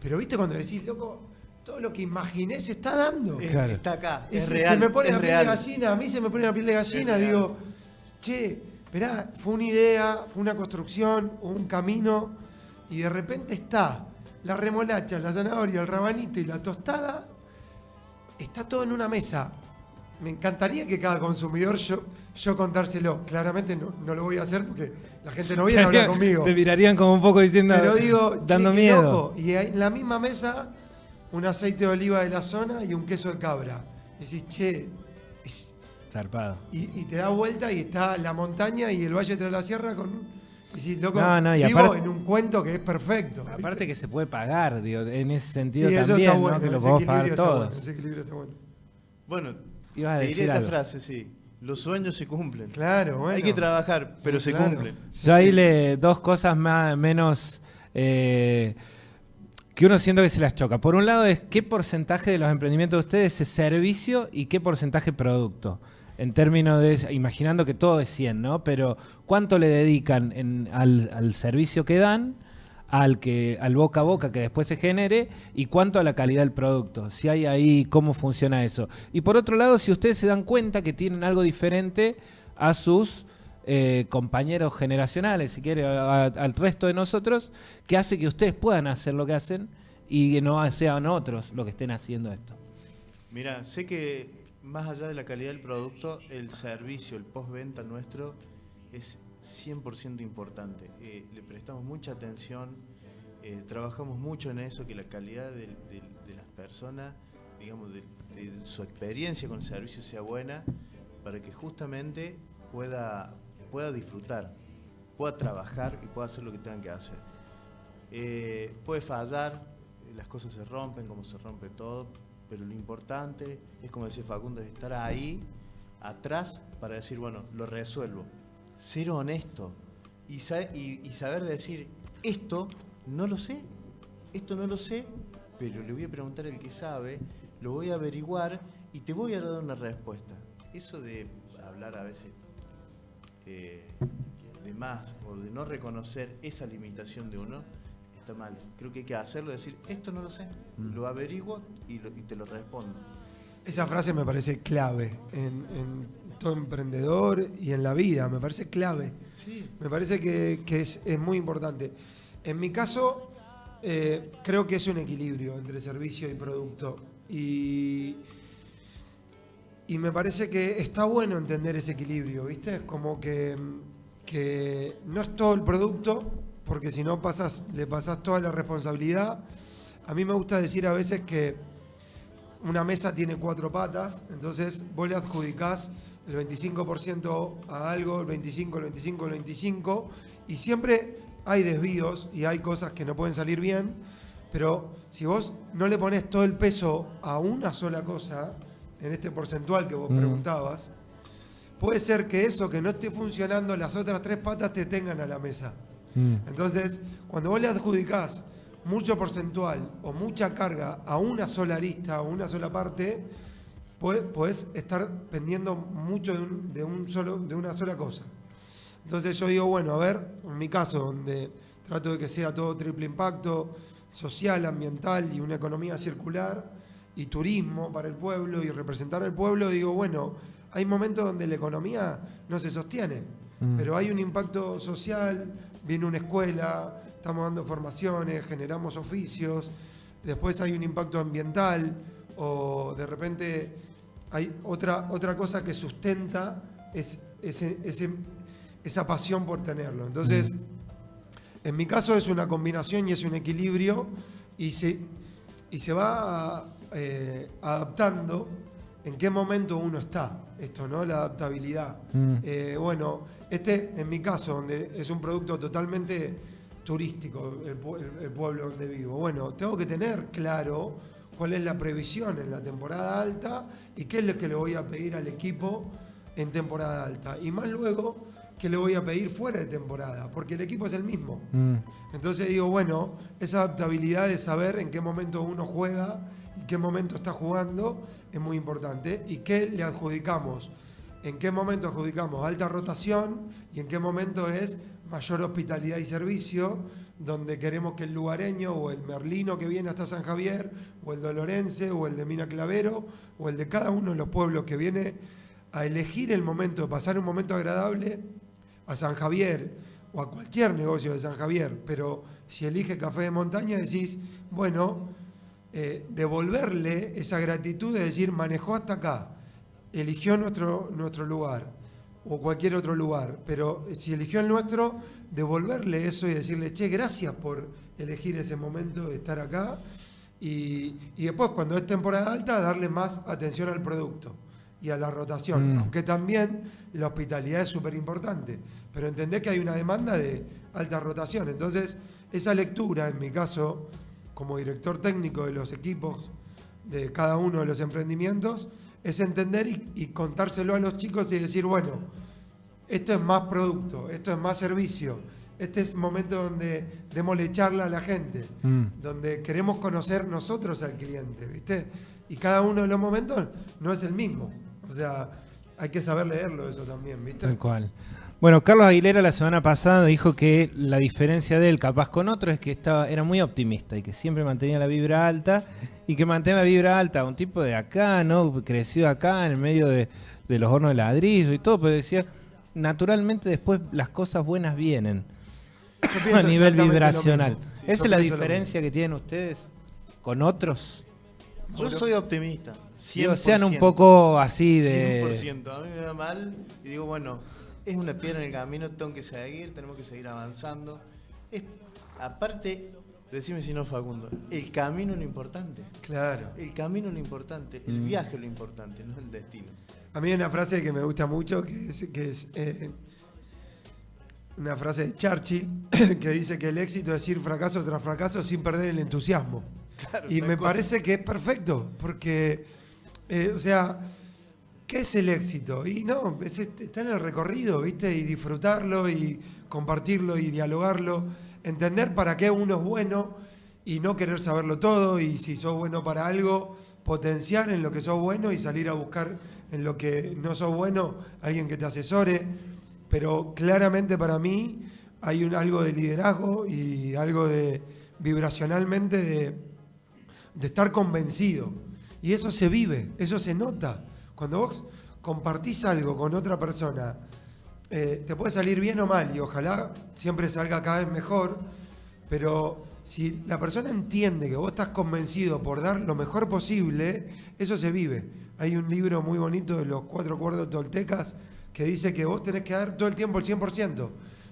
pero viste cuando decís, loco, todo lo que imaginé se está dando. Claro. Está acá, Y es se real, me pone es la piel real. de gallina, a mí se me pone la piel de gallina, digo, che, esperá, fue una idea, fue una construcción, un camino, y de repente está la remolacha, la zanahoria, el rabanito y la tostada, está todo en una mesa. Me encantaría que cada consumidor yo contárselo. Claramente no lo voy a hacer porque la gente no viene a hablar conmigo. Te mirarían como un poco diciendo, Pero digo, dando che, qué miedo. loco. Y en la misma mesa, un aceite de oliva de la zona y un queso de cabra. Y decís, che, Zarpado. y te da vuelta y está la montaña y el valle tras la sierra con... Y decís, loco, No, y vivo aparte- en un cuento que es perfecto. Aparte que se puede pagar, digo, en ese sentido sí, eso también, está bueno, ¿no? Que lo ese podemos equilibrio pagar está todos. bueno, ese equilibrio está bueno. Bueno, Ibas a te decir diré esta algo. frase, sí. Los sueños se cumplen. Claro, bueno. Hay que trabajar, pero se claro. cumplen. Sí, Yo ahí sí. dos cosas menos que uno siento que se las choca. Por un lado es qué porcentaje de los emprendimientos de ustedes es servicio y qué porcentaje producto. En términos de, imaginando que todo es 100, ¿no? Pero ¿cuánto le dedican al servicio que dan, al boca a boca que después se genere y cuánto a la calidad del producto? Si hay ahí, cómo funciona eso. Y por otro lado, si ustedes se dan cuenta que tienen algo diferente a sus compañeros generacionales, si quiere, al resto de nosotros, que hace que ustedes puedan hacer lo que hacen y que no sean otros los que estén haciendo esto. Mira, sé que más allá de la calidad del producto, el servicio, el postventa nuestro es 100% importante. Le prestamos mucha atención, trabajamos mucho en eso, que la calidad de las personas, digamos, de su experiencia con el servicio sea buena, para que justamente pueda disfrutar, pueda trabajar y pueda hacer lo que tengan que hacer. Puede fallar, las cosas se rompen como se rompe todo, pero lo importante es, como decía Facundo, es estar ahí, atrás, para decir, bueno, lo resuelvo. Ser honesto y saber decir, esto no lo sé, pero le voy a preguntar al que sabe, lo voy a averiguar y te voy a dar una respuesta. Eso de hablar a veces de más o de no reconocer esa limitación de uno, está mal. Creo que hay que hacerlo, decir, esto no lo sé, lo averiguo y te lo respondo. Esa frase me parece clave en todo emprendedor y en la vida, me parece clave. Sí. Me parece que es muy importante. En mi caso, creo que es un equilibrio entre servicio y producto. Y me parece que está bueno entender ese equilibrio, ¿viste? Es como que no es todo el producto, porque si no le pasás toda la responsabilidad. A mí me gusta decir a veces que una mesa tiene 4 patas, entonces vos le adjudicás el 25% a algo, el 25%, y siempre hay desvíos y hay cosas que no pueden salir bien, pero si vos no le ponés todo el peso a una sola cosa, en este porcentual que vos preguntabas, puede ser que eso que no esté funcionando, las otras 3 patas te tengan a la mesa. Entonces, cuando vos le adjudicás mucho porcentual o mucha carga a una sola arista o una sola parte, podés estar pendiendo mucho de una sola cosa. Entonces yo digo, bueno, a ver, en mi caso, donde trato de que sea todo triple impacto, social, ambiental y una economía circular, y turismo para el pueblo y representar al pueblo, digo, bueno, hay momentos donde la economía no se sostiene, pero hay un impacto social, viene una escuela, estamos dando formaciones, generamos oficios, después hay un impacto ambiental, o de repente hay otra cosa que sustenta esa pasión por tenerlo. Entonces, en mi caso es una combinación y es un equilibrio, y se va adaptando en qué momento uno está, esto, ¿no? La adaptabilidad. Bueno, en mi caso, donde es un producto totalmente turístico, el pueblo donde vivo, bueno, tengo que tener claro cuál es la previsión en la temporada alta y qué es lo que le voy a pedir al equipo en temporada alta. Y más luego, qué le voy a pedir fuera de temporada, porque el equipo es el mismo. Entonces digo, bueno, esa adaptabilidad de saber en qué momento uno juega y qué momento está jugando es muy importante. Y qué le adjudicamos, en qué momento adjudicamos alta rotación y en qué momento es mayor hospitalidad y servicio, donde queremos que el lugareño o el merlino que viene hasta San Javier, o el dolorense, o el de Mina Clavero, o el de cada uno de los pueblos que viene a elegir el momento de pasar un momento agradable a San Javier o a cualquier negocio de San Javier, pero si elige Café de Montaña decís, bueno, devolverle esa gratitud de decir, manejó hasta acá, eligió nuestro lugar o cualquier otro lugar, pero si eligió el nuestro, devolverle eso y decirle, che, gracias por elegir ese momento de estar acá, Y después, cuando es temporada alta, darle más atención al producto y a la rotación. Aunque también la hospitalidad es súper importante. Pero entendés que hay una demanda de alta rotación. Entonces, esa lectura, en mi caso, como director técnico de los equipos de cada uno de los emprendimientos, es entender y contárselo a los chicos y decir, bueno, esto es más producto, esto es más servicio, este es momento donde démosle charla a la gente, donde queremos conocer nosotros al cliente, ¿viste? Y cada uno de los momentos no es el mismo. O sea, hay que saber leerlo eso también, ¿viste? Tal cual. Bueno, Carlos Aguilera la semana pasada dijo que la diferencia de él, capaz con otro, es que era muy optimista y que siempre mantenía la vibra alta y que mantiene la vibra alta, un tipo de acá, ¿no? Crecido acá en el medio de los hornos de ladrillo y todo, pero decía, naturalmente después las cosas buenas vienen a nivel vibracional. Sí, ¿Esa es la diferencia que tienen ustedes con otros? Yo soy optimista. 100%. Sean un poco así de... 100%. A mí me da mal y digo, bueno, es una piedra en el camino, tenemos que seguir avanzando. Aparte, decime si no, Facundo, el camino es lo importante. Claro. El camino es lo importante, el viaje es lo importante, no el destino. A mí hay una frase que me gusta mucho, que es una frase de Churchill, que dice que el éxito es ir fracaso tras fracaso sin perder el entusiasmo. Claro, y me parece que es perfecto, porque, o sea, ¿qué es el éxito? Y no, está en el recorrido, ¿viste? Y disfrutarlo y compartirlo y dialogarlo, entender para qué uno es bueno y no querer saberlo todo, y si sos bueno para algo, potenciar en lo que sos bueno y salir a buscar en lo que no sos bueno alguien que te asesore. Pero claramente para mí hay algo de liderazgo y algo de vibracionalmente de estar convencido. Y eso se vive, eso se nota. Cuando vos compartís algo con otra persona, te puede salir bien o mal, y ojalá siempre salga cada vez mejor, pero si la persona entiende que vos estás convencido por dar lo mejor posible, eso se vive. Hay un libro muy bonito de los 4 acuerdos toltecas que dice que vos tenés que dar todo el tiempo el 100%.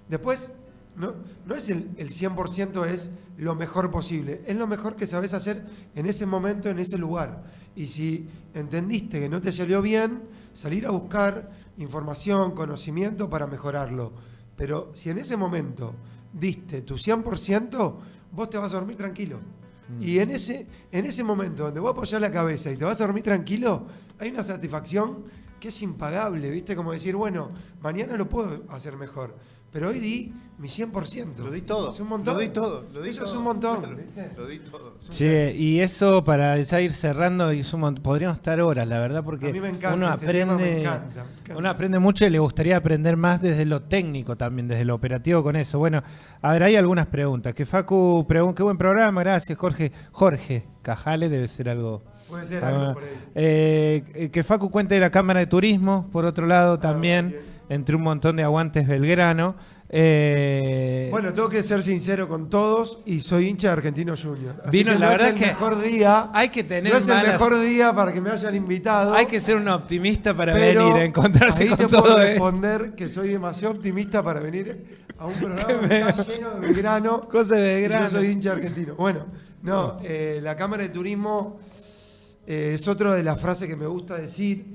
Después, no es el 100% es lo mejor posible, es lo mejor que sabés hacer en ese momento, en ese lugar. Y si entendiste que no te salió bien, salir a buscar información, conocimiento para mejorarlo. Pero si en ese momento diste tu 100%, vos te vas a dormir tranquilo. Y en ese momento donde vos apoyás la cabeza y te vas a dormir tranquilo, hay una satisfacción que es impagable, ¿viste? Como decir, bueno, mañana lo puedo hacer mejor, pero hoy di mi 100%. Lo di todo. Es un montón. Lo di todo. Eso es un montón. Claro, ¿viste? lo di todo. Che, y eso para ya ir cerrando, podríamos estar horas, la verdad, porque A mí me encanta, uno este tema aprende, me encanta. uno aprende mucho y le gustaría aprender más desde lo técnico también, desde lo operativo con eso. Bueno, a ver, hay algunas preguntas. Que Facu pregunta, qué buen programa, gracias, Jorge. Jorge Cajales debe ser algo. Puede ser algo por ahí. Que Facu cuente de la Cámara de Turismo, por otro lado, también, bien. entre un montón de aguantes Belgrano. Bueno, tengo que ser sincero con todos y soy hincha de Argentino Junior. Así Vino, que la no verdad es el que mejor día. hay que tener no es el malas- mejor día para que me hayan invitado. Hay que ser un optimista para pero venir a encontrarse ahí con te puedo todo esto. responder que soy demasiado optimista para venir a un programa que está lleno de Belgrano. Cosa de Y Belgrano. yo soy hincha argentino. Bueno, no, la Cámara de Turismo es otra de las frases que me gusta decir,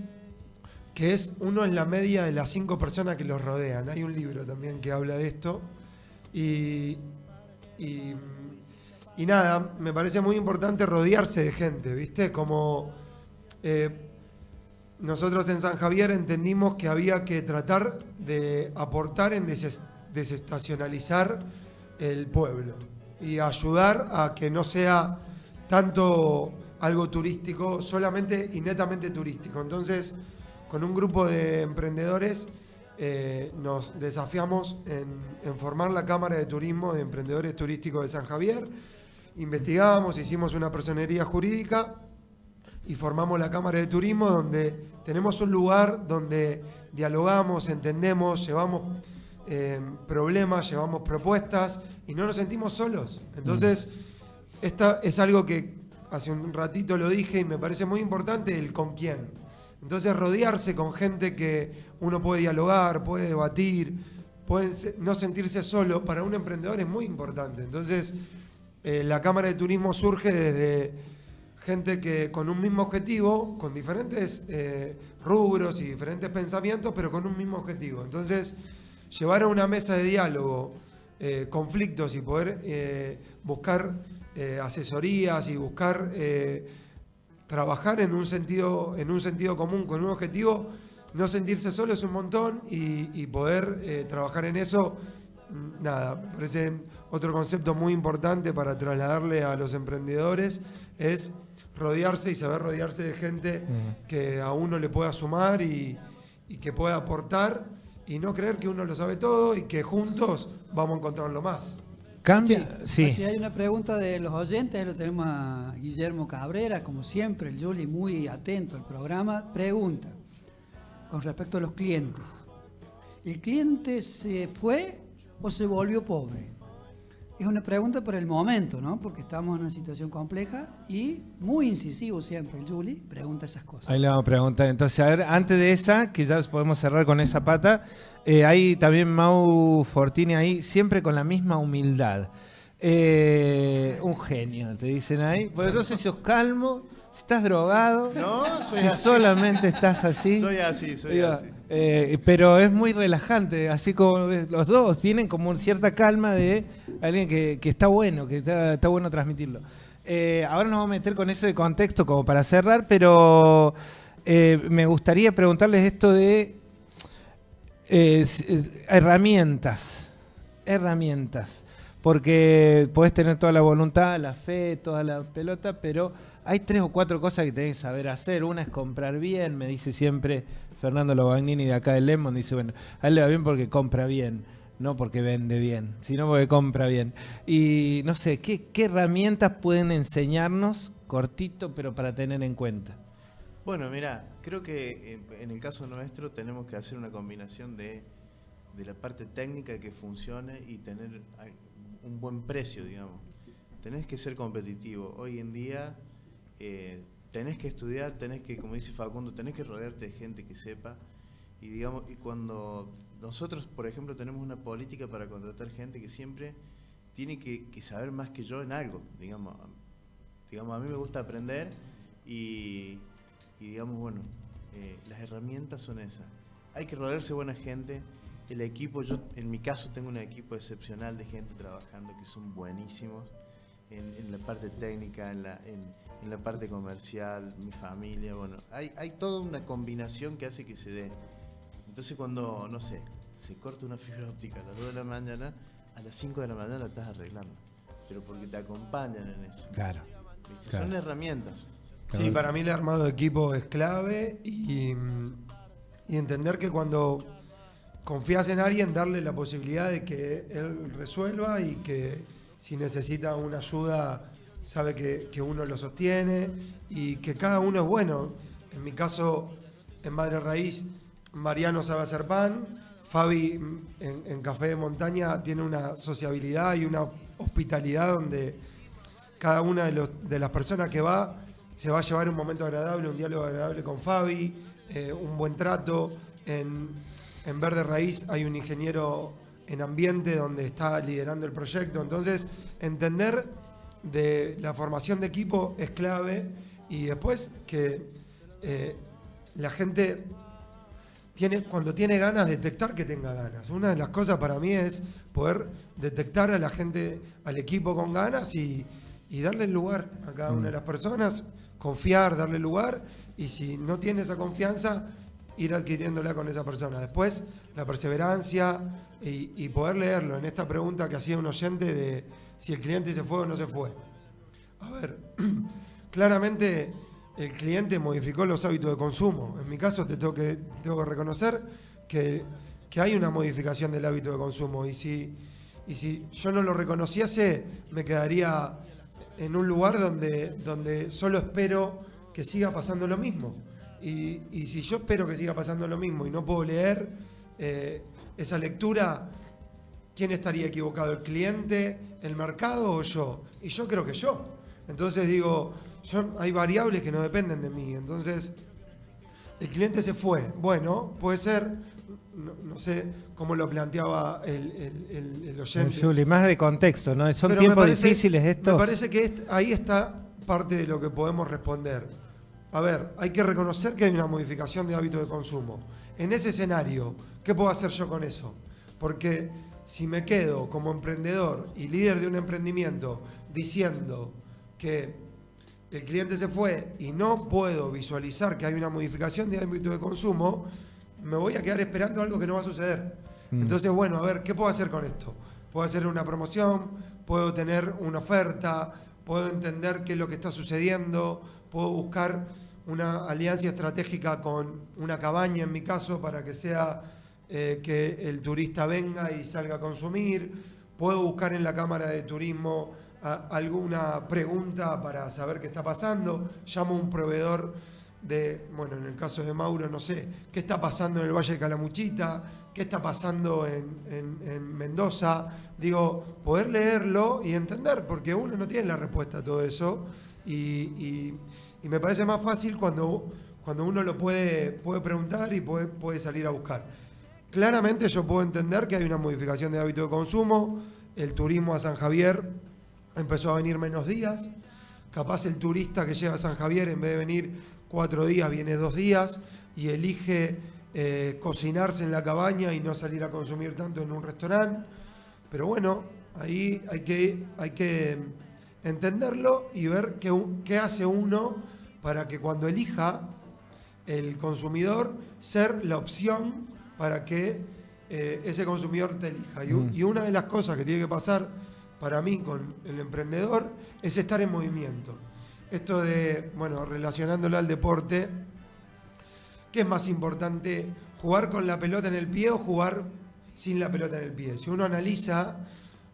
que es uno en la media de las 5 personas que los rodean. Hay un libro también que habla de esto. Y nada, me parece muy importante rodearse de gente, ¿viste? Como nosotros en San Javier entendimos que había que tratar de aportar en desestacionalizar el pueblo y ayudar a que no sea tanto algo turístico, solamente y netamente turístico. Entonces, con un grupo de emprendedores nos desafiamos en formar la Cámara de Turismo de Emprendedores Turísticos de San Javier. Investigamos, hicimos una personería jurídica y formamos la Cámara de Turismo, donde tenemos un lugar donde dialogamos, entendemos, llevamos problemas, llevamos propuestas y no nos sentimos solos. Entonces, esta es algo que hace un ratito lo dije y me parece muy importante, el con quién. Entonces, rodearse con gente que uno puede dialogar, puede debatir, puede no sentirse solo, para un emprendedor es muy importante. Entonces, la Cámara de Turismo surge desde gente que con un mismo objetivo, con diferentes rubros y diferentes pensamientos, pero con un mismo objetivo. Entonces, llevar a una mesa de diálogo conflictos y poder buscar asesorías y buscar trabajar en un sentido común, con un objetivo, no sentirse solo es un montón y poder trabajar en eso, nada, me parece otro concepto muy importante para trasladarle a los emprendedores, es rodearse y saber rodearse de gente que a uno le pueda sumar y que pueda aportar y no creer que uno lo sabe todo y que juntos vamos a encontrarlo más. Cambia, sí. Si hay una pregunta de los oyentes, lo tenemos a Guillermo Cabrera, como siempre, el Juli muy atento al programa. Pregunta con respecto a los clientes. ¿El cliente se fue o se volvió pobre? Es una pregunta por el momento, ¿no? Porque estamos en una situación compleja y muy incisivo siempre el Juli pregunta esas cosas. Ahí le vamos a preguntar. Entonces, a ver, antes de esa, que ya podemos cerrar con esa pata, hay también Mau Fortini ahí, siempre con la misma humildad. Un genio, te dicen ahí. Pues no sé si sos calmo, si estás drogado. No, soy si así. Solamente estás así. Soy así. Pero es muy relajante, así como los dos tienen como cierta calma de alguien que está bueno, que está bueno transmitirlo. Ahora nos vamos a meter con ese contexto como para cerrar, pero me gustaría preguntarles esto de herramientas, porque podés tener toda la voluntad, la fe, toda la pelota, pero hay 3 o 4 cosas que tenés que saber hacer. Una es comprar bien, me dice siempre Fernando Lobagnini de acá de Lemon, dice, bueno, a él le va bien porque compra bien, no porque vende bien, sino porque compra bien. Y no sé, ¿qué herramientas pueden enseñarnos, cortito, pero para tener en cuenta? Bueno, mira, creo que en el caso nuestro tenemos que hacer una combinación de la parte técnica que funcione y tener un buen precio, digamos. Tenés que ser competitivo. Hoy en día tenés que estudiar, tenés que, como dice Facundo, tenés que rodearte de gente que sepa. Y digamos, y cuando nosotros, por ejemplo, tenemos una política para contratar gente que siempre tiene que saber más que yo en algo. Digamos, a mí me gusta aprender y digamos, bueno, las herramientas son esas. Hay que rodearse de buena gente. El equipo, yo en mi caso tengo un equipo excepcional de gente trabajando que son buenísimos en la parte técnica, en la parte comercial, mi familia, bueno, hay toda una combinación que hace que se dé. Entonces cuando, no sé, se corta una fibra óptica a las 2 de la mañana, a las 5 de la mañana la estás arreglando, pero porque te acompañan en eso. Claro. ¿Viste? Son herramientas. Sí, para mí el armado de equipo es clave y entender que cuando confías en alguien, darle la posibilidad de que él resuelva y que si necesita una ayuda, sabe que uno lo sostiene y que cada uno es bueno. En mi caso, en Madre Raíz, Mariano sabe hacer pan, Fabi en Café de Montaña tiene una sociabilidad y una hospitalidad donde cada una de las personas que va se va a llevar un momento agradable, un diálogo agradable con Fabi, un buen trato. En Verde Raíz hay un ingeniero en ambiente donde está liderando el proyecto. Entonces, entender de la formación de equipo es clave y después que la gente cuando tiene ganas, detectar que tenga ganas. Una de las cosas para mí es poder detectar a la gente, al equipo con ganas y darle el lugar a cada una de las personas, confiar, darle lugar y si no tiene esa confianza, ir adquiriéndola con esa persona. Después, la perseverancia y poder leerlo. En esta pregunta que hacía un oyente de si el cliente se fue o no se fue. A ver, claramente el cliente modificó los hábitos de consumo. En mi caso tengo que reconocer que hay una modificación del hábito de consumo. Y si yo no lo reconociese, me quedaría en un lugar donde solo espero que siga pasando lo mismo. Y si yo espero que siga pasando lo mismo y no puedo leer esa lectura, ¿quién estaría equivocado? ¿El cliente, el mercado o yo? Y yo creo que yo. Entonces digo, hay variables que no dependen de mí. Entonces, el cliente se fue. Bueno, puede ser no sé cómo lo planteaba el oyente. Juli, más de contexto, ¿no? Son Pero tiempos difíciles estos. Me parece que ahí está parte de lo que podemos responder. A ver, hay que reconocer que hay una modificación de hábitos de consumo. En ese escenario, ¿qué puedo hacer yo con eso? Porque si me quedo como emprendedor y líder de un emprendimiento diciendo que el cliente se fue y no puedo visualizar que hay una modificación de hábitos de consumo, me voy a quedar esperando algo que no va a suceder. Entonces, bueno, a ver, ¿qué puedo hacer con esto? Puedo hacer una promoción, puedo tener una oferta, puedo entender qué es lo que está sucediendo, puedo buscar una alianza estratégica con una cabaña, en mi caso, para que sea que el turista venga y salga a consumir. Puedo buscar en la Cámara de Turismo alguna pregunta para saber qué está pasando. Llamo a un proveedor bueno, en el caso de Mauro, no sé, qué está pasando en el Valle de Calamuchita, qué está pasando en Mendoza. Digo, poder leerlo y entender, porque uno no tiene la respuesta a todo eso. Y me parece más fácil cuando uno lo puede preguntar y puede salir a buscar. Claramente yo puedo entender que hay una modificación de hábito de consumo. El turismo a San Javier empezó a venir menos días. Capaz el turista que llega a San Javier, en vez de venir 4 días, viene 2 días y elige cocinarse en la cabaña y no salir a consumir tanto en un restaurante. Pero bueno, ahí hay que entenderlo y ver qué hace uno para que cuando elija el consumidor ser la opción para que ese consumidor te elija. Y una de las cosas que tiene que pasar para mí con el emprendedor es estar en movimiento. Esto de, bueno, relacionándolo al deporte, ¿qué es más importante? ¿Jugar con la pelota en el pie o jugar sin la pelota en el pie? Si uno analiza,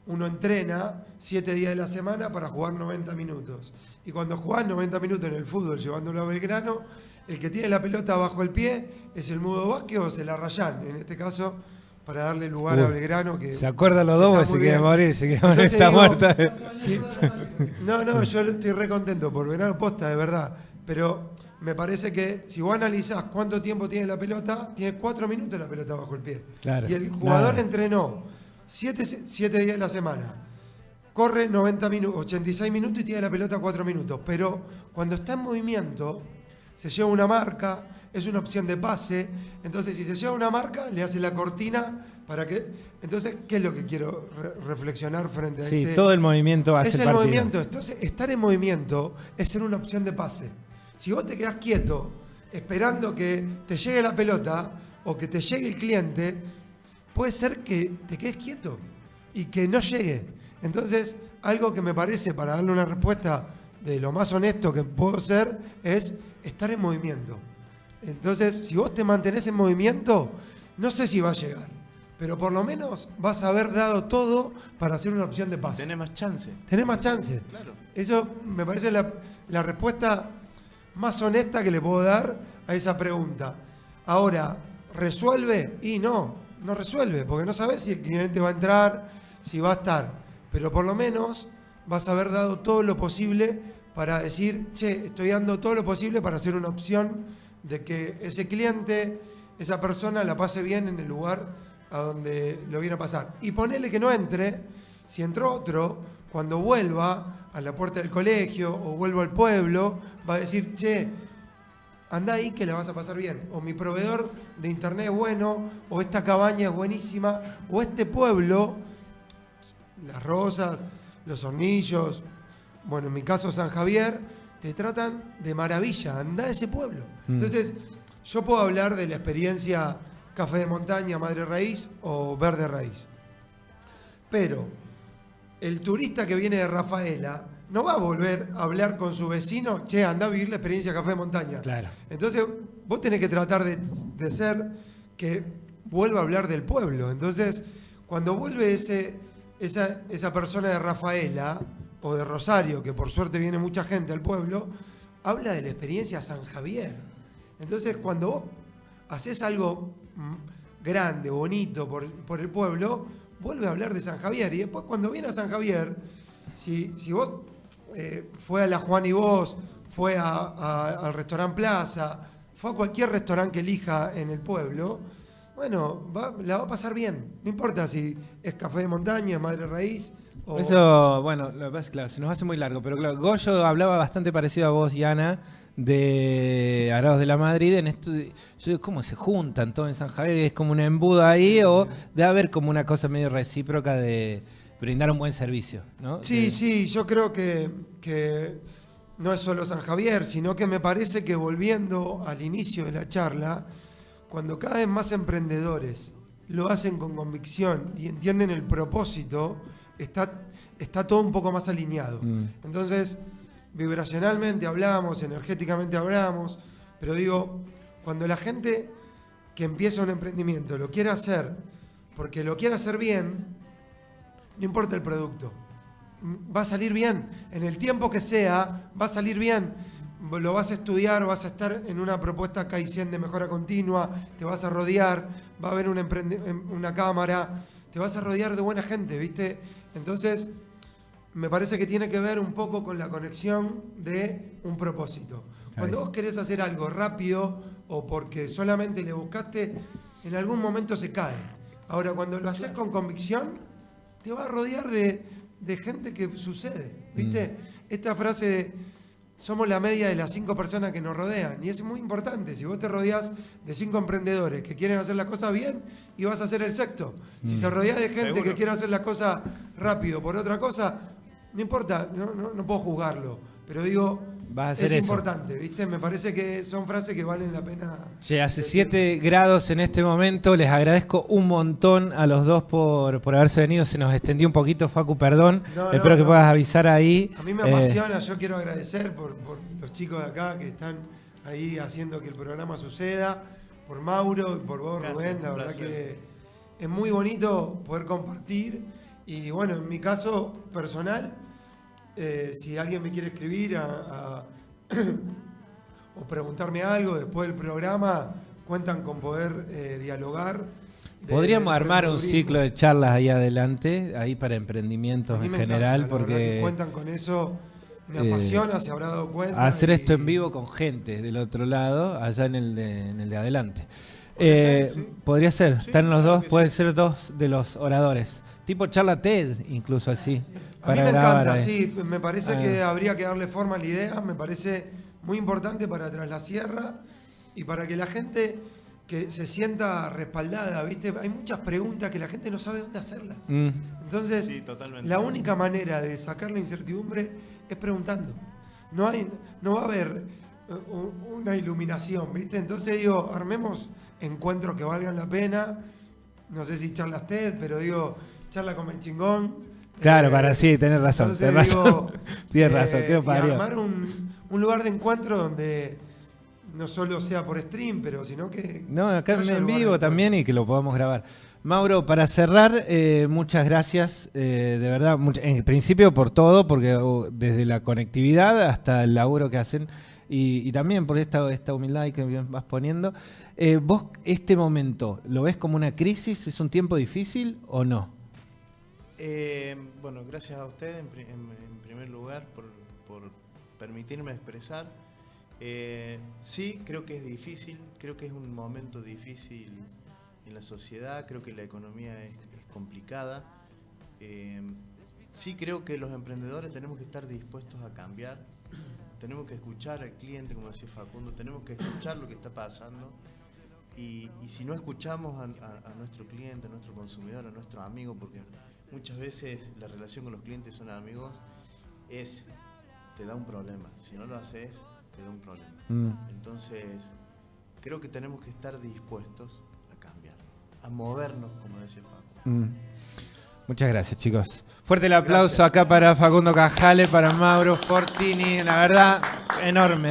uno entrena 7 días de la semana para jugar 90 minutos. Y cuando jugás 90 minutos en el fútbol llevándolo a Belgrano, el que tiene la pelota bajo el pie es el Mudo Vázquez o el Arrayán, en este caso, para darle lugar a Belgrano. Que se acuerda los dos, se quiere morir, está muerta. Sí, no, yo estoy re contento por Belgrano, posta, de verdad. Pero me parece que si vos analizás cuánto tiempo tiene la pelota, tiene 4 minutos la pelota bajo el pie. Claro, y el jugador entrenó 7 días de la semana. Corre 90 minutos, 86 minutos y tiene la pelota 4 minutos. Pero cuando está en movimiento, se lleva una marca, es una opción de pase. Entonces, si se lleva una marca, le hace la cortina para que... Entonces, ¿qué es lo que quiero reflexionar frente a Sí, todo el movimiento hace es el partido. movimiento. Entonces, estar en movimiento es ser una opción de pase. Si vos te quedás quieto, esperando que te llegue la pelota o que te llegue el cliente, puede ser que te quedes quieto y que no llegue. Entonces, algo que me parece, para darle una respuesta de lo más honesto que puedo ser, es estar en movimiento. Entonces, si vos te mantenés en movimiento, no sé si va a llegar, pero por lo menos vas a haber dado todo para hacer una opción de pase. Tenés más chance. Tenés más chance. Claro. Eso me parece la respuesta más honesta que le puedo dar a esa pregunta. Ahora, ¿resuelve? Y no resuelve, porque no sabés si el cliente va a entrar, si va a estar. Pero por lo menos vas a haber dado todo lo posible para decir, che, estoy dando todo lo posible para hacer una opción de que ese cliente, esa persona la pase bien en el lugar a donde lo viene a pasar. Y ponele que no entre, si entró otro, cuando vuelva a la puerta del colegio o vuelva al pueblo, va a decir, che, anda ahí que la vas a pasar bien. O mi proveedor de internet es bueno, o esta cabaña es buenísima, o este pueblo, Las Rosas, Los Hornillos, bueno, en mi caso San Javier, te tratan de maravilla, anda a ese pueblo. Entonces, yo puedo hablar de la experiencia Café de Montaña, Madre Raíz o Verde Raíz. Pero el turista que viene de Rafaela no va a volver a hablar con su vecino, che, anda a vivir la experiencia Café de Montaña. Claro. Entonces, vos tenés que tratar de ser que vuelva a hablar del pueblo. Entonces, cuando vuelve esa persona de Rafaela o de Rosario, que por suerte viene mucha gente al pueblo, habla de la experiencia San Javier. Entonces, cuando vos haces algo grande, bonito por el pueblo, vuelve a hablar de San Javier. Y después, cuando viene a San Javier, si vos fue a la Juan y Vos, fue al restaurante Plaza, fue a cualquier restaurante que elija en el pueblo, bueno, la va a pasar bien. No importa si es café de montaña, madre raíz. Eso, bueno, lo que pasa es claro, se nos hace muy largo, pero claro, Goyo hablaba bastante parecido a vos y Ana de Arados de la Madrid. En esto, yo digo, ¿cómo se juntan todos en San Javier? ¿Es como un embudo ahí o debe haber como una cosa medio recíproca de brindar un buen servicio, ¿no? Sí, yo creo que no es solo San Javier, sino que me parece que volviendo al inicio de la charla, cuando cada vez más emprendedores lo hacen con convicción y entienden el propósito, está todo un poco más alineado. Entonces, vibracionalmente hablamos, energéticamente hablamos, pero digo, cuando la gente que empieza un emprendimiento lo quiere hacer porque lo quiere hacer bien, no importa el producto, va a salir bien. En el tiempo que sea, va a salir bien. Lo vas a estudiar, vas a estar en una propuesta Kaizen de mejora continua, te vas a rodear, va a haber una cámara, te vas a rodear de buena gente, ¿viste? Entonces, me parece que tiene que ver un poco con la conexión de un propósito. Cuando vos querés hacer algo rápido o porque solamente le buscaste, en algún momento se cae. Ahora, cuando lo haces con convicción, te vas a rodear de gente que sucede, ¿viste? Esta frase de, somos la media de las 5 personas que nos rodean, y es muy importante. Si vos te rodeás de 5 emprendedores que quieren hacer las cosas bien, y vas a ser el sexto. Si te rodeás de gente que quiere hacer las cosas rápido por otra cosa, no importa, no puedo juzgarlo, pero digo, vas a hacer es eso. importante, ¿viste? Me parece que son frases que valen la pena. Che, hace 7 grados en este momento. Les agradezco un montón a los dos por haberse venido. Se nos extendió un poquito, Facu, perdón. Espero que puedas avisar ahí. A mí me apasiona, yo quiero agradecer por los chicos de acá que están ahí haciendo que el programa suceda, por Mauro y por vos, Rubén. La verdad que es muy bonito poder compartir. Y bueno, en mi caso personal, si alguien me quiere escribir o preguntarme algo después del programa, cuentan con poder dialogar. Podríamos armar un ciclo de charlas ahí adelante, ahí para emprendimientos en general, encanta, porque que cuentan con eso. Me apasiona, se habrá dado cuenta. Hacer esto en vivo con gente del otro lado, allá en el de adelante. Podría ser, Sí, están los claro dos, que pueden sí. ser dos de los oradores. Tipo charla TED, incluso así. A mí para me grabar encanta, ahí. sí. Me parece que habría que darle forma a la idea. Me parece muy importante para Tras la Sierra y para que la gente que se sienta respaldada, ¿viste? Hay muchas preguntas que la gente no sabe dónde hacerlas. Entonces, Sí, totalmente. la única manera de sacar la incertidumbre es preguntando. No va a haber una iluminación, ¿viste? Entonces digo, armemos encuentros que valgan la pena. No sé si charlas TED, pero digo, charla con Menchingón. Claro, para sí, tenés razón. Entonces digo, Tienes razón, qué y parió. armar un lugar de encuentro donde no solo sea por stream, pero sino que... No, acá haya en lugar vivo de también y que lo podamos grabar. Mauro, para cerrar, muchas gracias, de verdad, en principio por todo, porque desde la conectividad hasta el laburo que hacen y también por esta humildad que vas poniendo. ¿Vos este momento lo ves como una crisis? ¿Es un tiempo difícil o no? Bueno, gracias a usted en primer lugar por permitirme expresar. Sí, creo que es difícil, creo que es un momento difícil en la sociedad, creo que la economía es complicada. Sí creo que los emprendedores tenemos que estar dispuestos a cambiar, tenemos que escuchar al cliente, como decía Facundo, tenemos que escuchar lo que está pasando y si no escuchamos a nuestro cliente, a nuestro consumidor, a nuestro amigo, porque muchas veces la relación con los clientes son amigos, te da un problema, si no lo haces, te da un problema. Entonces, creo que tenemos que estar dispuestos a cambiar, a movernos, como decía Facundo. Muchas gracias, chicos. Fuerte el aplauso acá para Facundo Cajale, para Mauro Fortini. La verdad, enorme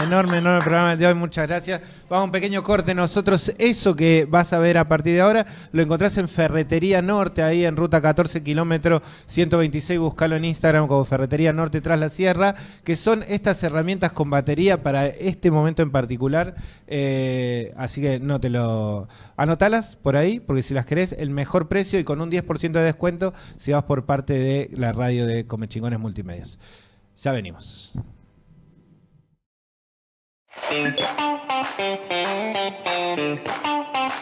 programa de hoy. Muchas gracias. Vamos a un pequeño corte. Nosotros, eso que vas a ver a partir de ahora, lo encontrás en Ferretería Norte, ahí en ruta 14, kilómetro 126. Buscalo en Instagram como Ferretería Norte Tras la Sierra, que son estas herramientas con batería para este momento en particular. Así que no te lo... Anotalas por ahí, porque si las querés, el mejor precio y con un 10% de descuento si vas por parte de la radio de Comechingones Multimedios. Ya venimos.